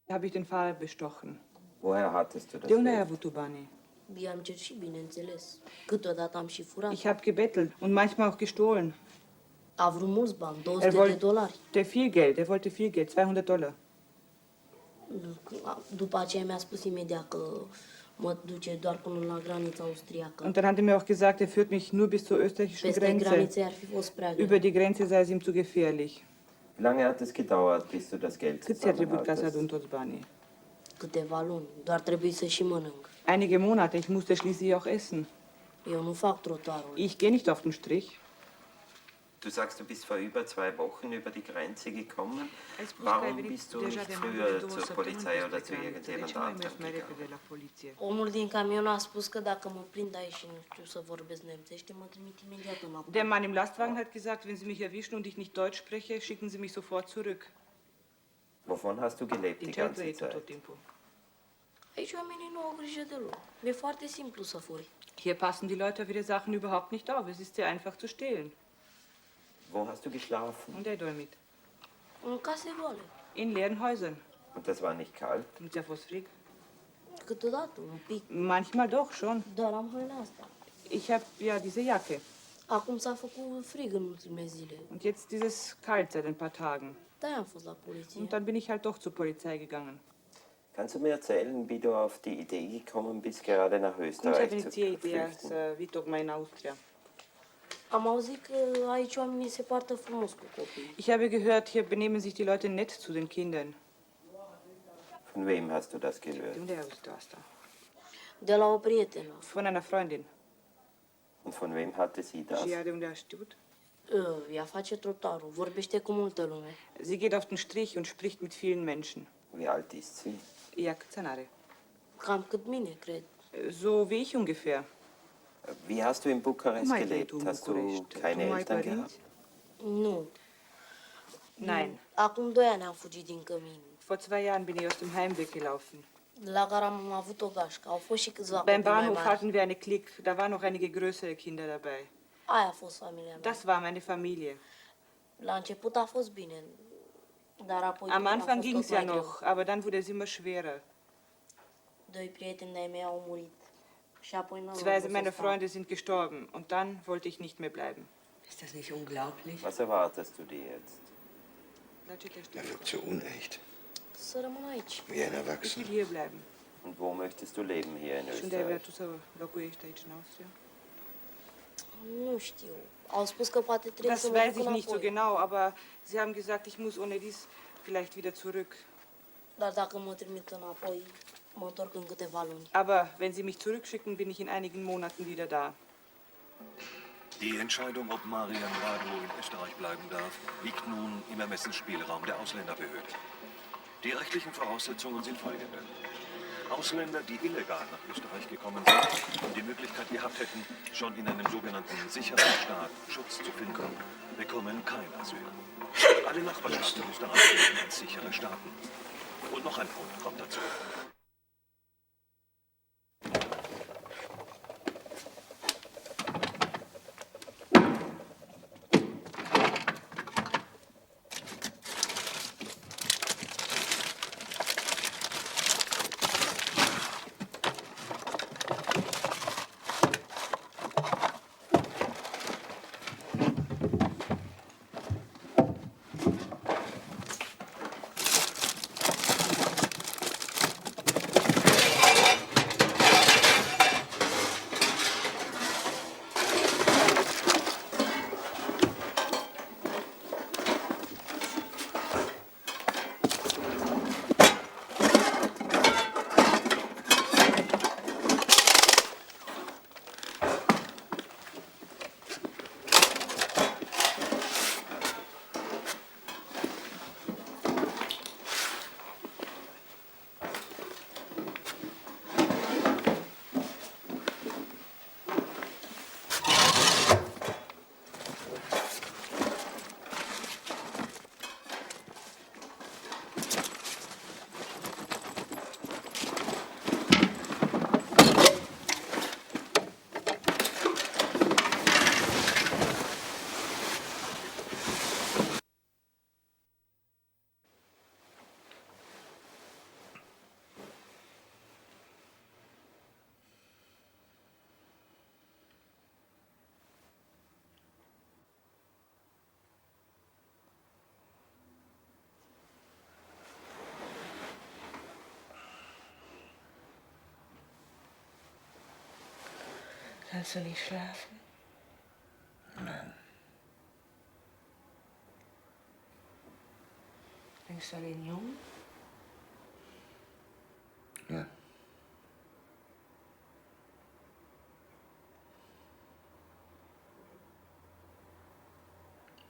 Habe ich den Fahrer bestochen. Woher hattest du das De unde Geld? ai avut tu banii? I-am cerșit, bineînțeles. Câteodată am și furat. Ich habe gebettelt und manchmal auch gestohlen. A vrut mulți bani, $200. wollte viel Geld, er wollte viel Geld, $200. După aceea mi-a spus imediat că mă duce doar până la granița austriacă. Und dann hat er mir auch gesagt, er führt mich nur bis zur österreichischen Peste granițe Grenze. ar fi fost prea greu. Über die Grenze sei es ihm zu gefährlich. Wie lange hat es gedauert, bis du das Geld Cât ți-a trebuit ca să zusammen adun toți banii? Câteva luni, doar trebuie să și mănânc. Einige Monate, ich musste schließlich auch essen. Eu nu fac trotuarul. Ich gehe nicht auf den Strich. Du sagst, du bist vor über 2 Wochen über die Grenze gekommen. Warum bist du nicht früher zur Polizei oder zu irgendjemand anderem gegangen? Omul din camion a spus că dacă mă prind aici și nu știu să vorbesc nemțește, mă trimit imediat înapoi. Der Mann im Lastwagen hat gesagt, wenn Sie mich erwischen und ich nicht Deutsch spreche, schicken Sie mich sofort zurück. Wovon hast du gelebt die ganze Zeit? Aici oamenii nu au grijă deloc. E foarte simplu să furi. Hier passen die Leute auf ihre Sachen überhaupt nicht auf. Es ist sehr einfach zu stehlen. Wo hast du geschlafen? Und der damit? În case goale. In leeren Häusern. Und das war nicht kalt? Und ți-a fost frig? Câteodată, un pic. Manchmal doch schon. Dar am haina asta. Ich habe ja diese Jacke. Acum s-a făcut frig în ultimele zile. Und jetzt dieses Kalt seit ein paar Tagen. De-aia am fost la poliție. Und dann bin ich halt doch zur Polizei gegangen. Kannst du mir erzählen, wie du auf die Idee gekommen bist, gerade nach Cum ți-a Österreich venit zu ție ideea flüchten? să vii tocmai în Austria? Am auzit că aici oamenii se poartă frumos cu copii. Ich habe gehört, hier benehmen sich die Leute nett zu den Kindern. Von wem hast du das gehört? De unde ai auzit asta? De la o prietenă. Von einer Freundin. Und von wem hatte sie das? Și ea de unde a știut? Ea face trotarul, vorbește cu multă lume. Sie geht auf den Strich und spricht mit vielen Menschen. Wie alt ist sie? Ea câți ani are? Cam cât mine, cred. So wie ich ungefähr. Wie hast du in Bukarest Cum ai gelebt? trăit în Hast du București? keine Tu ai Eltern părinți? gehabt? Nu. Nein. Acum 2 ani am fugit din cămin. Vor 2 Jahren bin ich aus dem Heimweg gelaufen. La care am avut o gașcă. Au fost și câțiva Beim copii mai Bahnhof mari. hatten wir eine Clique, da waren noch einige größere Kinder dabei. Aia a fost familia mea. Das war meine Familie. La început a fost bine, dar apoi Am a Anfang fost ging tot es ja mai greu. noch, aber dann wurde es immer schwerer. 2 prieteni de-ai mei au murit. Și apoi n-am Zwei vrut meiner să stau. Freunde sind gestorben und dann wollte ich nicht mehr bleiben. Ist das nicht unglaublich? Was erwartest du dir jetzt? Er wirkt so unecht. Să rămân aici. Wie ein Ich will Erwachsener. hier bleiben. Und wo möchtest du leben hier in Și unde ai vrea Österreich? tu să locuiești aici în Austria? Nu știu. Au spus că poate trebuie Das să mă weiß duc ich nicht so înapoi. genau, aber Sie haben gesagt, ich muss ohne dies vielleicht wieder zurück. Dar dacă mă trimit înapoi, mă întorc în câteva luni. Aber wenn Sie mich zurückschicken, bin ich in einigen Monaten wieder da. Die Entscheidung, ob Marian Radow in Österreich bleiben darf, liegt nun im Ermessensspielraum der Ausländerbehörde. Die rechtlichen Voraussetzungen sind folgende. Ausländer, die illegal nach Österreich gekommen sind und die Möglichkeit gehabt hätten, schon in einem sogenannten sicheren Staat Schutz zu finden, bekommen kein Asyl. Alle Nachbarstaaten Österreichs gelten als sichere Staaten. Und noch ein Punkt kommt dazu. Kannst du nicht schlafen? Nein. Denkst du an den Jungen? Ja.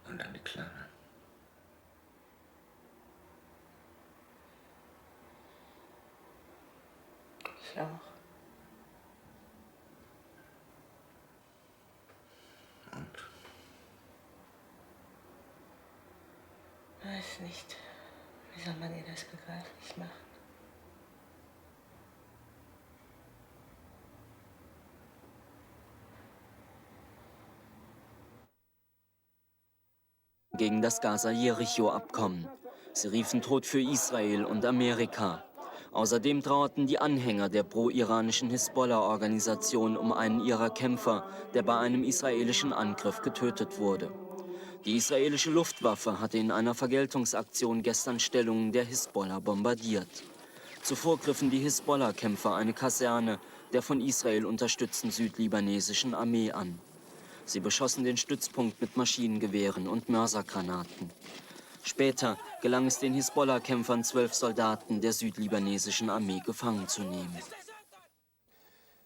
Und an die Kleine. Ich auch. Und? Weiß nicht. Wie soll man ihr das begreiflich machen? Gegen das Gaza-Jericho-Abkommen. Sie riefen Tod für Israel und Amerika. Außerdem trauerten die Anhänger der pro-iranischen Hisbollah-Organisation um einen ihrer Kämpfer, der bei einem israelischen Angriff getötet wurde. Die israelische Luftwaffe hatte in einer Vergeltungsaktion gestern Stellungen der Hisbollah bombardiert. Zuvor griffen die Hisbollah-Kämpfer eine Kaserne der von Israel unterstützten südlibanesischen Armee an. Sie beschossen den Stützpunkt mit Maschinengewehren und Mörsergranaten. Später gelang es den Hisbollah-Kämpfern, 12 Soldaten der südlibanesischen Armee gefangen zu nehmen.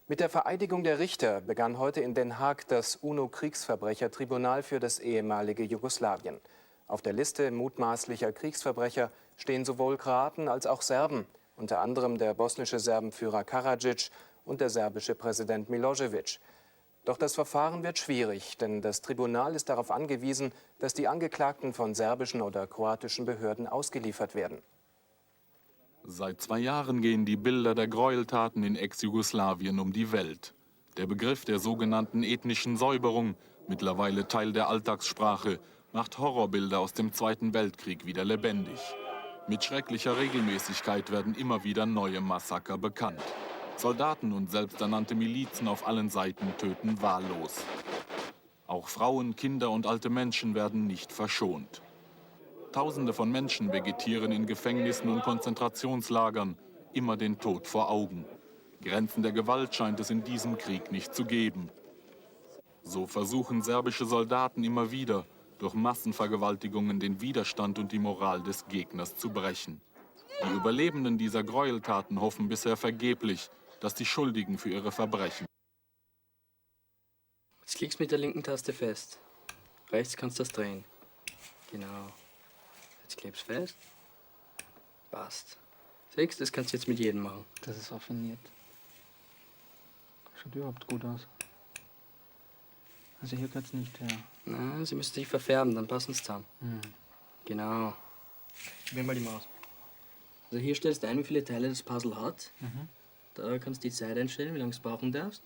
Mit der Vereidigung der Richter begann heute in Den Haag das UNO-Kriegsverbrechertribunal für das ehemalige Jugoslawien. Auf der Liste mutmaßlicher Kriegsverbrecher stehen sowohl Kroaten als auch Serben, unter anderem der bosnische Serbenführer Karadzic und der serbische Präsident Milosevic. Doch das Verfahren wird schwierig, denn das Tribunal ist darauf angewiesen, dass die Angeklagten von serbischen oder kroatischen Behörden ausgeliefert werden. Seit 2 Jahren gehen die Bilder der Gräueltaten in Ex-Jugoslawien um die Welt. Der Begriff der sogenannten ethnischen Säuberung, mittlerweile Teil der Alltagssprache, macht Horrorbilder aus dem Zweiten Weltkrieg wieder lebendig. Mit schrecklicher Regelmäßigkeit werden immer wieder neue Massaker bekannt. Soldaten und selbsternannte Milizen auf allen Seiten töten wahllos. Auch Frauen, Kinder und alte Menschen werden nicht verschont. Tausende von Menschen vegetieren in Gefängnissen und Konzentrationslagern, immer den Tod vor Augen. Grenzen der Gewalt scheint es in diesem Krieg nicht zu geben. So versuchen serbische Soldaten immer wieder, durch Massenvergewaltigungen den Widerstand und die Moral des Gegners zu brechen. Die Überlebenden dieser Gräueltaten hoffen bisher vergeblich, dass die Schuldigen für ihre Verbrechen. Jetzt klickst mit der linken Taste fest. Rechts kannst du das drehen. Genau. Jetzt klebst fest. Passt. Siehst du, das kannst du jetzt mit jedem machen. Das ist raffiniert. Schaut überhaupt gut aus. Also hier geht's nicht her. Na, sie müssen sich verfärben, dann passen sie zusammen. Genau. Gib mir mal die Maus. Also hier stellst du ein, wie viele Teile das Puzzle hat. Da kannst du die Zeit einstellen, wie lange du es brauchen darfst.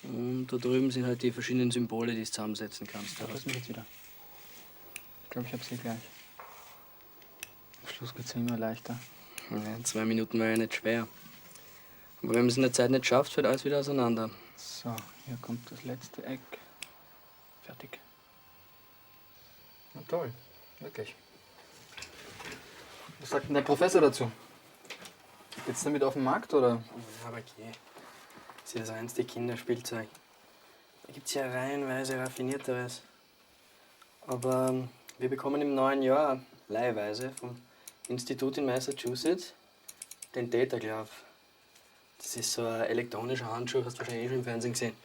Und da drüben sind halt die verschiedenen Symbole, die du zusammensetzen kannst. Da lass mich jetzt wieder. Ich glaube, ich hab's hier gleich. Am Schluss geht's immer leichter. Ja, 2 Minuten wäre ja nicht schwer. Aber wenn man es in der Zeit nicht schafft, fällt alles wieder auseinander. So, hier kommt das letzte Eck. Fertig. Na toll, wirklich. Was sagt denn der Professor dazu? Geht's damit auf den Markt, oder? Ja, aber okay. Das ist ja das reinste Kinderspielzeug. Da gibt's ja reihenweise Raffinierteres. Aber wir bekommen im neuen Jahr leihweise vom Institut in Massachusetts den Data Glove. Das ist so ein elektronischer Handschuh, hast du wahrscheinlich schon im Fernsehen gesehen.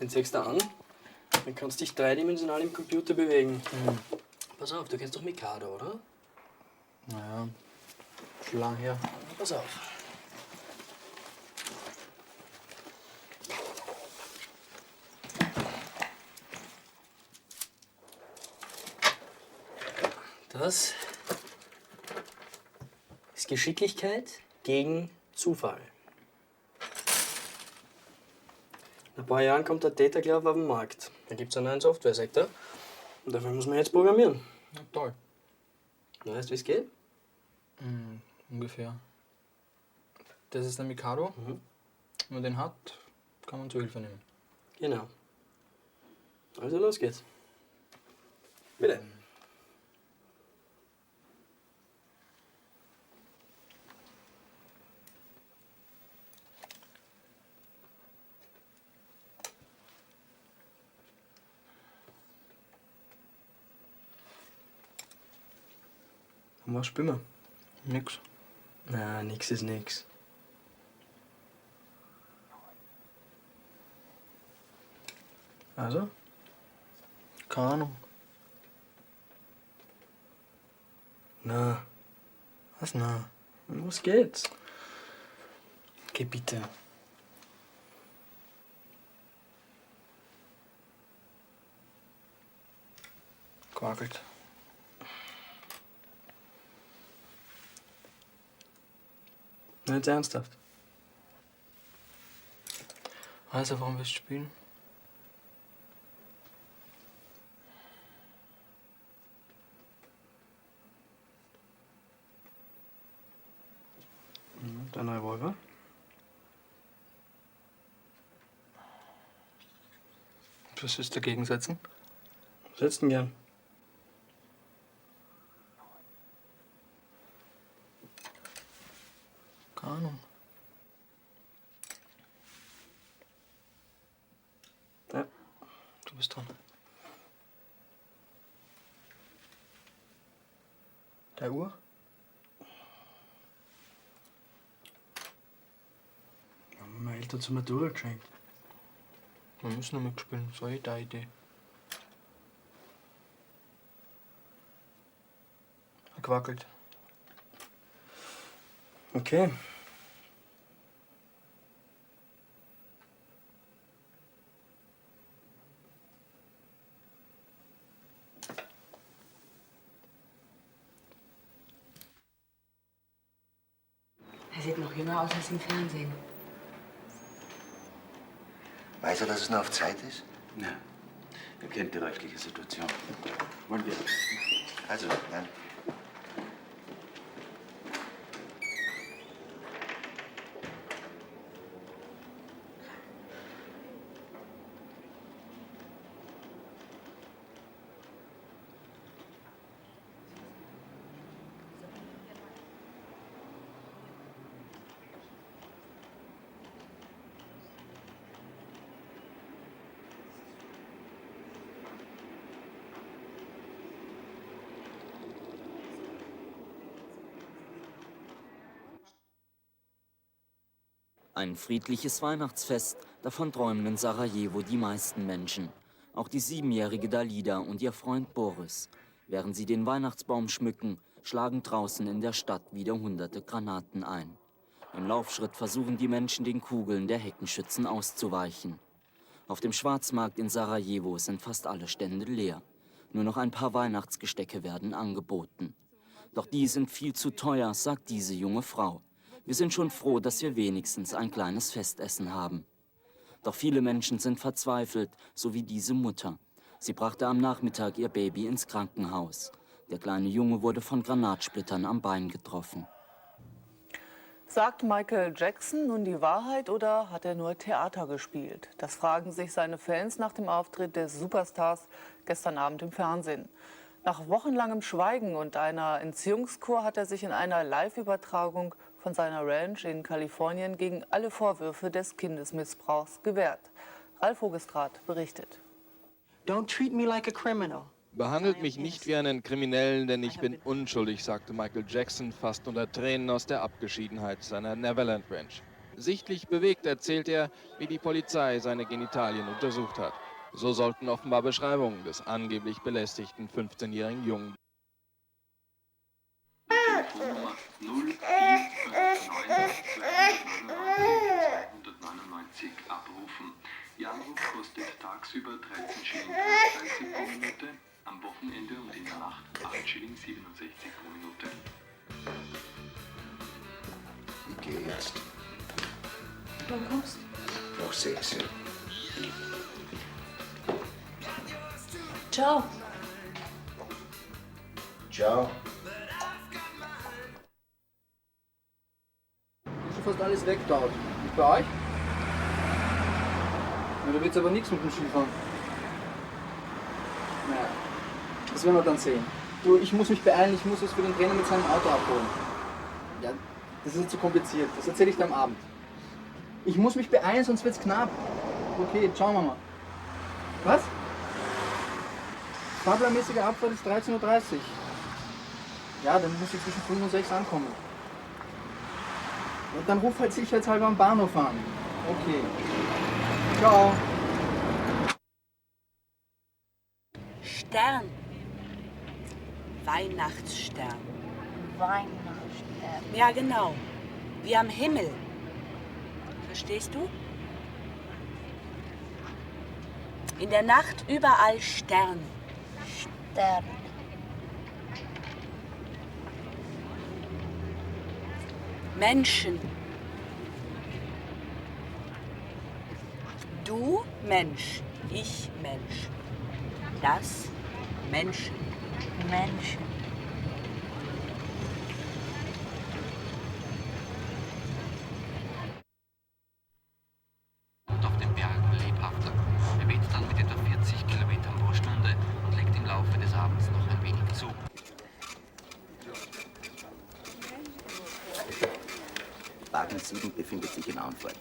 Den ziehst du an, dann kannst du dich dreidimensional im Computer bewegen. Pass auf, du kennst doch Mikado, oder? Naja, schon lang her. Pass auf. Das ist Geschicklichkeit gegen Zufall. In ein paar Jahren kommt der Data Glove auf den Markt. Da gibt es einen neuen Software-Sektor. Und dafür muss man jetzt programmieren. Na toll. Weißt du, wie es geht? Ungefähr. Das ist der Mikado. Wenn man den hat, kann man zur Hilfe nehmen. Genau. Also los geht's. Bitte. Und was spielen wir? Nix. Na, nix ist nix. Also? Keine Ahnung. Na. Was na? Was geht's? Geh bitte. Quakelt. Na, jetzt ernsthaft. Also, warum willst du spielen? Was ist dagegen setzen? Setzen gern. Keine Ahnung. Ja. Du bist dran. Der Uhr? Ja, meine Eltern zur Matura geschenkt. Wir müssen noch mitspielen. So eine deine Idee. Er quackelt. Okay. Er sieht noch jünger aus als im Fernsehen. Weiß er, dass es noch auf Zeit ist? Ja. Er kennt die rechtliche Situation. Wollen wir? Also, dann. Ein friedliches Weihnachtsfest, davon träumen in Sarajevo die meisten Menschen. Auch die 7-jährige Dalida und ihr Freund Boris. Während sie den Weihnachtsbaum schmücken, schlagen draußen in der Stadt wieder hunderte Granaten ein. Im Laufschritt versuchen die Menschen, den Kugeln der Heckenschützen auszuweichen. Auf dem Schwarzmarkt in Sarajevo sind fast alle Stände leer. Nur noch ein paar Weihnachtsgestecke werden angeboten. Doch die sind viel zu teuer, sagt diese junge Frau. Wir sind schon froh, dass wir wenigstens ein kleines Festessen haben. Doch viele Menschen sind verzweifelt, so wie diese Mutter. Sie brachte am Nachmittag ihr Baby ins Krankenhaus. Der kleine Junge wurde von Granatsplittern am Bein getroffen. Sagt Michael Jackson nun die Wahrheit oder hat er nur Theater gespielt? Das fragen sich seine Fans nach dem Auftritt des Superstars gestern Abend im Fernsehen. Nach wochenlangem Schweigen und einer Entziehungskur hat er sich in einer Live-Übertragung von seiner Ranch in Kalifornien gegen alle Vorwürfe des Kindesmissbrauchs gewehrt. Ralf Hogestraat berichtet. Don't treat me like a criminal. Behandelt mich nicht wie einen Kriminellen, denn ich bin unschuldig, sagte Michael Jackson fast unter Tränen aus der Abgeschiedenheit seiner Neverland Ranch. Sichtlich bewegt erzählt er, wie die Polizei seine Genitalien untersucht hat. So sollten offenbar Beschreibungen des angeblich belästigten 15-jährigen Jungen. Telefonnummer 07499 abrufen. Ihr Anruf kostet tagsüber 13 Schilling 30 pro Minute, am Wochenende und in der Nacht 8 Schilling 67 pro Minute. Ich gehe jetzt. Wann kommst Noch 6. Ciao. Ciao. Ist schon fast alles weg dort. Und bei euch? Ja, da wird's aber nichts mit dem Skifahren. Naja, das werden wir dann sehen. Du, ich muss mich beeilen, ich muss was für den Trainer mit seinem Auto abholen. Ja, das ist jetzt zu kompliziert, das erzähle ich dir am Abend. Ich muss mich beeilen, sonst wird's knapp. Okay, jetzt schauen wir mal. Was? Fahrplanmäßige Abfahrt ist 13:30 Uhr. Ja, dann muss ich zwischen 5 und 6 ankommen. Und dann ruf halt sicherheitshalber am Bahnhof an. Okay. Ciao. Stern. Weihnachtsstern. Weihnachtsstern. Ja, genau. Wie am Himmel. Verstehst du? In der Nacht überall Stern. Stern. Menschen. Du Mensch, ich Mensch. Das Menschen. Menschen. Und auf den Bergen lebhafter. Er weht dann mit etwa 40 7 befindet sich in Auenfeld.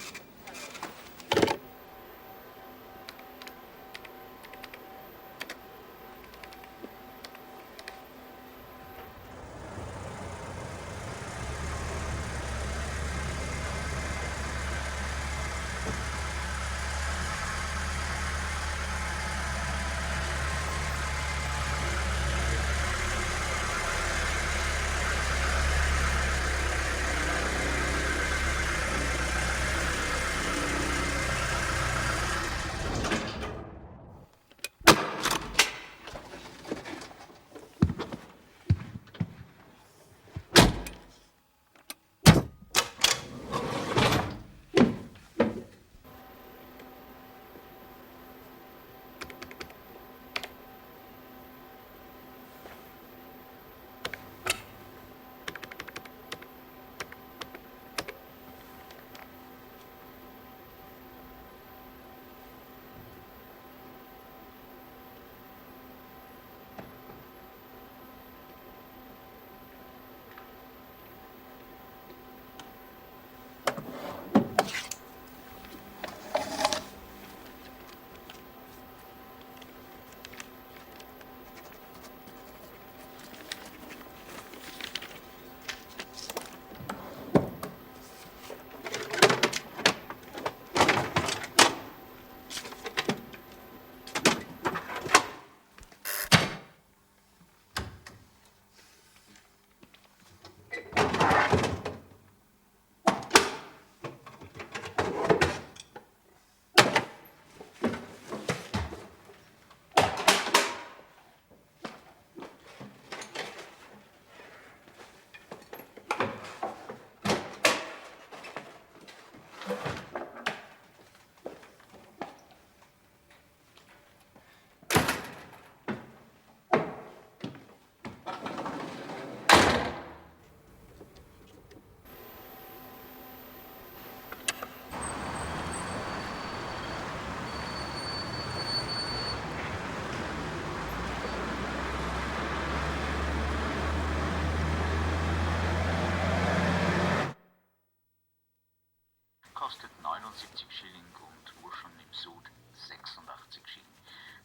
Kostet 79 Schilling und Muscheln im Sud 86 Schilling.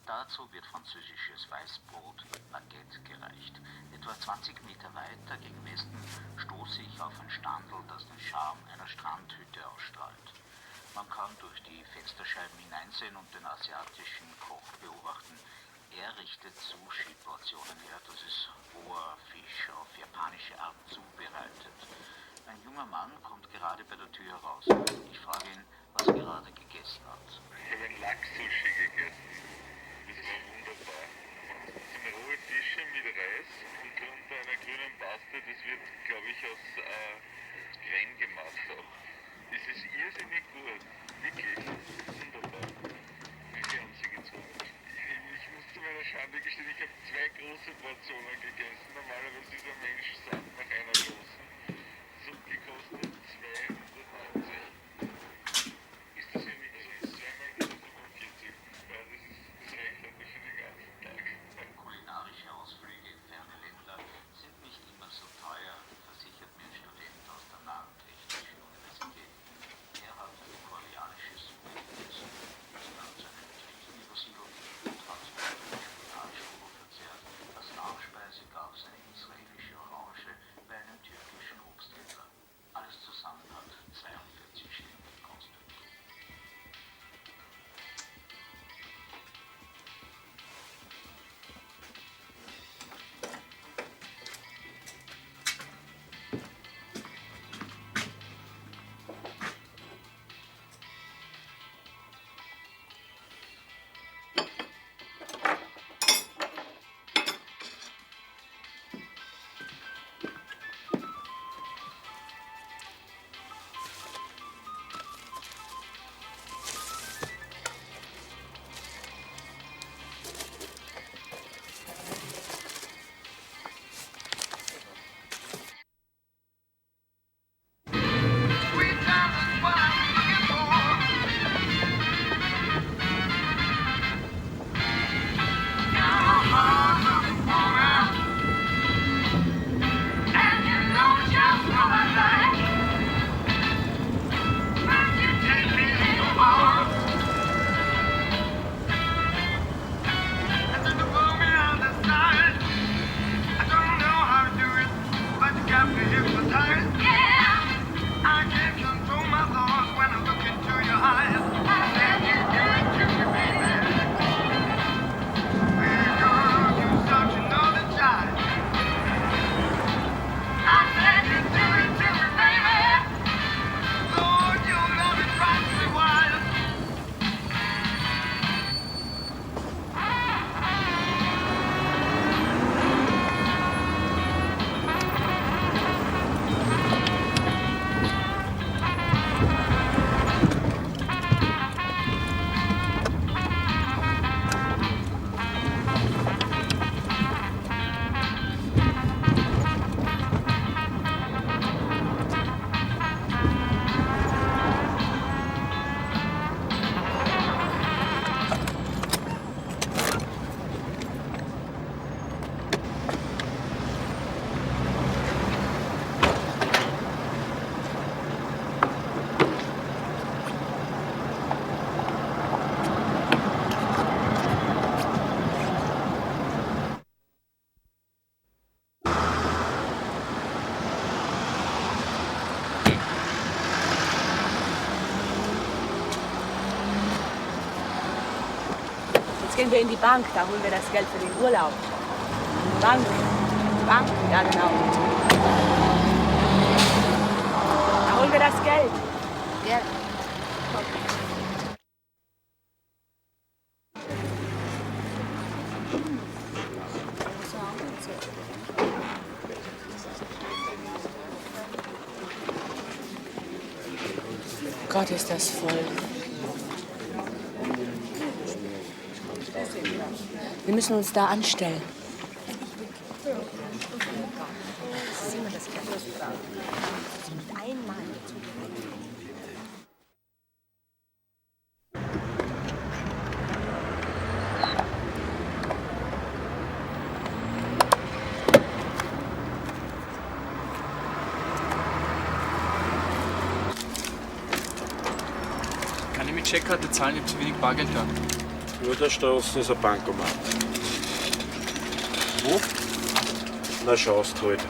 Dazu wird französisches Weißbrot Baguette gereicht. Etwa 20 Meter weiter gegen Westen stoße ich auf ein Standel, das den Charme einer Strandhütte ausstrahlt. Man kann durch die Fensterscheiben hineinsehen und den asiatischen Koch beobachten. Er richtet Sushi-Portionen her, das ist roher Fisch auf japanische Art zubereitet. Ein junger Mann kommt gerade bei der Tür heraus. Ich frage ihn, was er gerade gegessen hat. Ich habe ein Lachs-Sushi gegessen. Das war wunderbar. Das sind rohe Fische mit Reis und unter einer grünen Paste. Das wird, glaube ich, aus Ren gemacht auch. Das ist irrsinnig gut. Wirklich. Wunderbar. Wie viel haben Sie gezogen? Ich muss zu meiner Schande gestehen, ich habe 2 große Portionen gegessen. Normalerweise ist ein Mensch satt nach einer großen. Das hat gekostet 290. Ist das ja nicht so? Also 2 mal 45. Ja, das reicht halt nicht für den ganzen Tag. Kulinarische Ausflüge in ferne Länder sind nicht immer so teuer, versichert mir ein Student aus der nahen Technischen Universität. Er hat eine koreanische Suppe gegessen, ist dann zu einem Griechen übersiedelt und hat Spinatscholo verzehrt. Als Nachspeise gab es eine israelische Orange gehen wir in die Bank, da holen wir das Geld für den Urlaub. Bank, ja genau. Da holen wir das Geld. Ja. Gott, ist das voll. Wir müssen uns da anstellen. Kann ich mit Checkkarte zahlen? Ich habe zu wenig Bargeld da. Nur da draußen ist ein Bankomat. Wo? Na, schaust halt.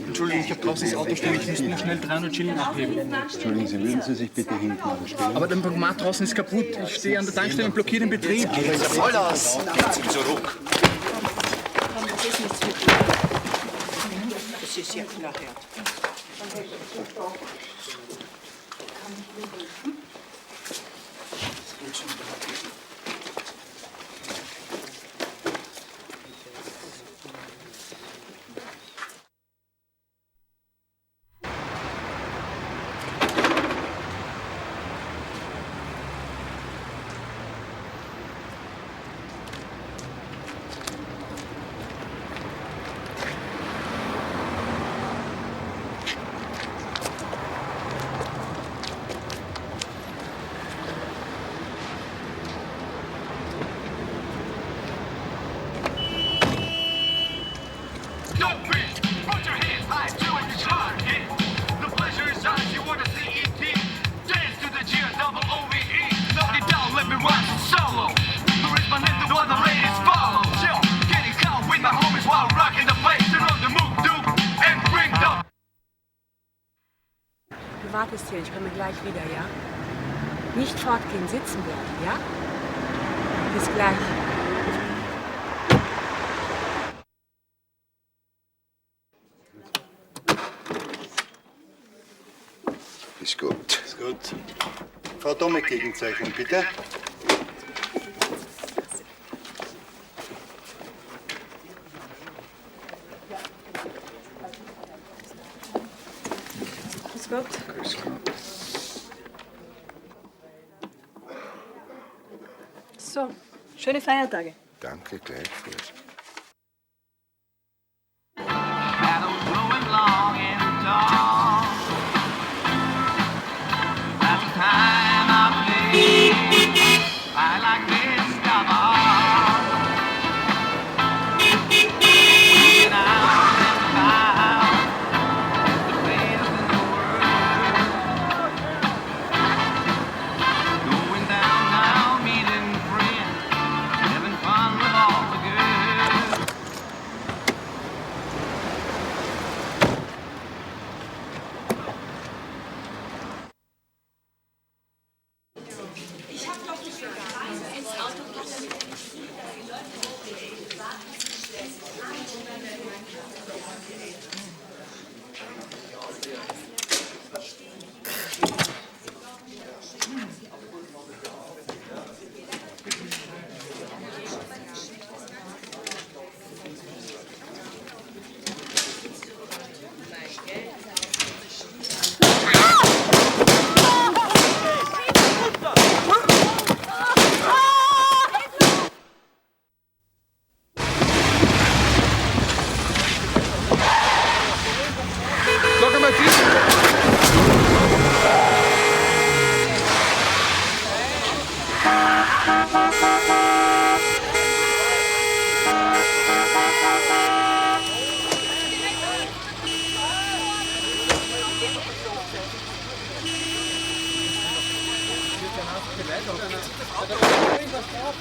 Entschuldigung, ich habe draußen das Auto stehen, ich muss nur schnell 300 Schilling abheben. Entschuldigen Sie, würden Sie sich bitte hinten anstellen? Aber der Bankomat draußen ist kaputt. Ich stehe an der Tankstelle und blockiere den Betrieb. Vollgas! Geht's ihm zurück. Das ist nichts mit dir. Das ist ja unerhört. Du wartest hier, ich komme gleich wieder, ja? Nicht fortgehen, sitzen bleiben, ja? Bis gleich. Ist gut. Ist gut. Frau Domme, Gegenzeichnen, bitte. Grüß Gott. Grüß Gott. So, schöne Feiertage. Danke, gleichfalls. was drauf.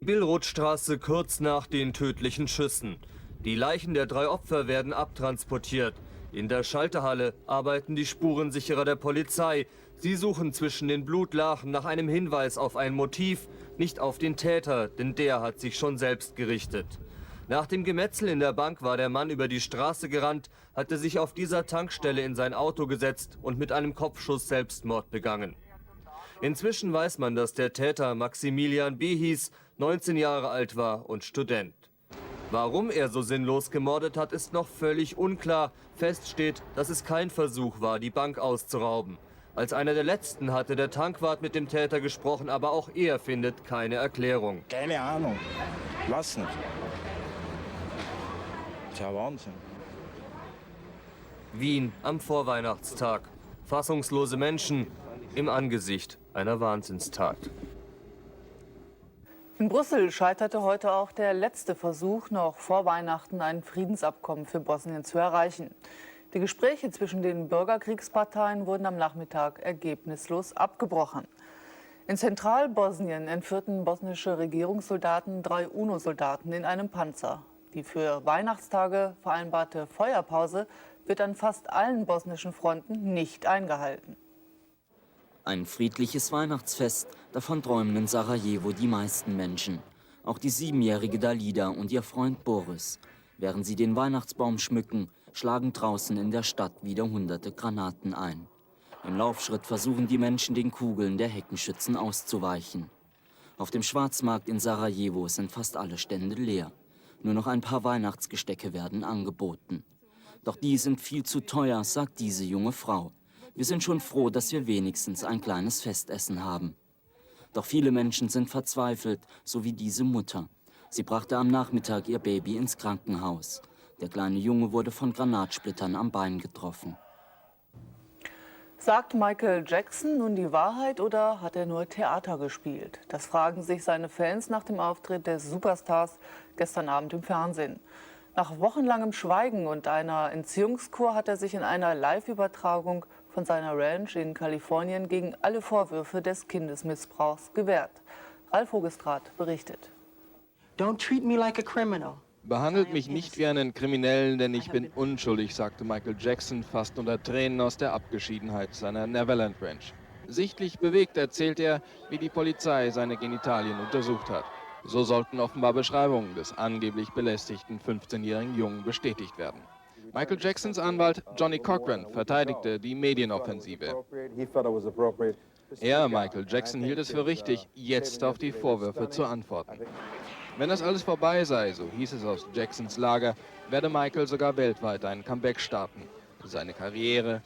Billrothstraße kurz nach den tödlichen Schüssen. Die Leichen der 3 Opfer werden abtransportiert. In der Schalterhalle arbeiten die Spurensicherer der Polizei. Sie suchen zwischen den Blutlachen nach einem Hinweis auf ein Motiv, nicht auf den Täter, denn der hat sich schon selbst gerichtet. Nach dem Gemetzel in der Bank war der Mann über die Straße gerannt, hatte sich auf dieser Tankstelle in sein Auto gesetzt und mit einem Kopfschuss Selbstmord begangen. Inzwischen weiß man, dass der Täter Maximilian B. hieß, 19 Jahre alt war und Student. Warum er so sinnlos gemordet hat, ist noch völlig unklar. Fest steht, dass es kein Versuch war, die Bank auszurauben. Als einer der Letzten hatte der Tankwart mit dem Täter gesprochen, aber auch er findet keine Erklärung. Keine Ahnung. Was nicht. Tja, Wahnsinn. Wien am Vorweihnachtstag. Fassungslose Menschen im Angesicht einer Wahnsinnstat. In Brüssel scheiterte heute auch der letzte Versuch, noch vor Weihnachten ein Friedensabkommen für Bosnien zu erreichen. Die Gespräche zwischen den Bürgerkriegsparteien wurden am Nachmittag ergebnislos abgebrochen. In Zentralbosnien entführten bosnische Regierungssoldaten 3 UNO-Soldaten in einem Panzer. Die für Weihnachtstage vereinbarte Feuerpause wird an fast allen bosnischen Fronten nicht eingehalten. Ein friedliches Weihnachtsfest, davon träumen in Sarajevo die meisten Menschen. Auch die 7-jährige Dalida und ihr Freund Boris. Während sie den Weihnachtsbaum schmücken, schlagen draußen in der Stadt wieder hunderte Granaten ein. Im Laufschritt versuchen die Menschen, den Kugeln der Heckenschützen auszuweichen. Auf dem Schwarzmarkt in Sarajevo sind fast alle Stände leer. Nur noch ein paar Weihnachtsgestecke werden angeboten. Doch die sind viel zu teuer, sagt diese junge Frau. Wir sind schon froh, dass wir wenigstens ein kleines Festessen haben. Doch viele Menschen sind verzweifelt, so wie diese Mutter. Sie brachte am Nachmittag ihr Baby ins Krankenhaus. Der kleine Junge wurde von Granatsplittern am Bein getroffen. Sagt Michael Jackson nun die Wahrheit oder hat er nur Theater gespielt? Das fragen sich seine Fans nach dem Auftritt des Superstars gestern Abend im Fernsehen. Nach wochenlangem Schweigen und einer Entziehungskur hat er sich in einer Live-Übertragung von seiner Ranch in Kalifornien gegen alle Vorwürfe des Kindesmissbrauchs gewehrt. Ralf Hogestraat berichtet. Don't treat me like a criminal. Behandelt mich nicht wie einen Kriminellen, denn ich bin unschuldig, sagte Michael Jackson fast unter Tränen aus der Abgeschiedenheit seiner Neverland Ranch. Sichtlich bewegt erzählt er, wie die Polizei seine Genitalien untersucht hat. So sollten offenbar Beschreibungen des angeblich belästigten 15-jährigen Jungen bestätigt werden. Michael Jacksons Anwalt Johnny Cochran verteidigte die Medienoffensive. Er, Michael Jackson, hielt es für richtig, jetzt auf die Vorwürfe zu antworten. Wenn das alles vorbei sei, so hieß es aus Jacksons Lager, werde Michael sogar weltweit ein Comeback starten. Seine Karriere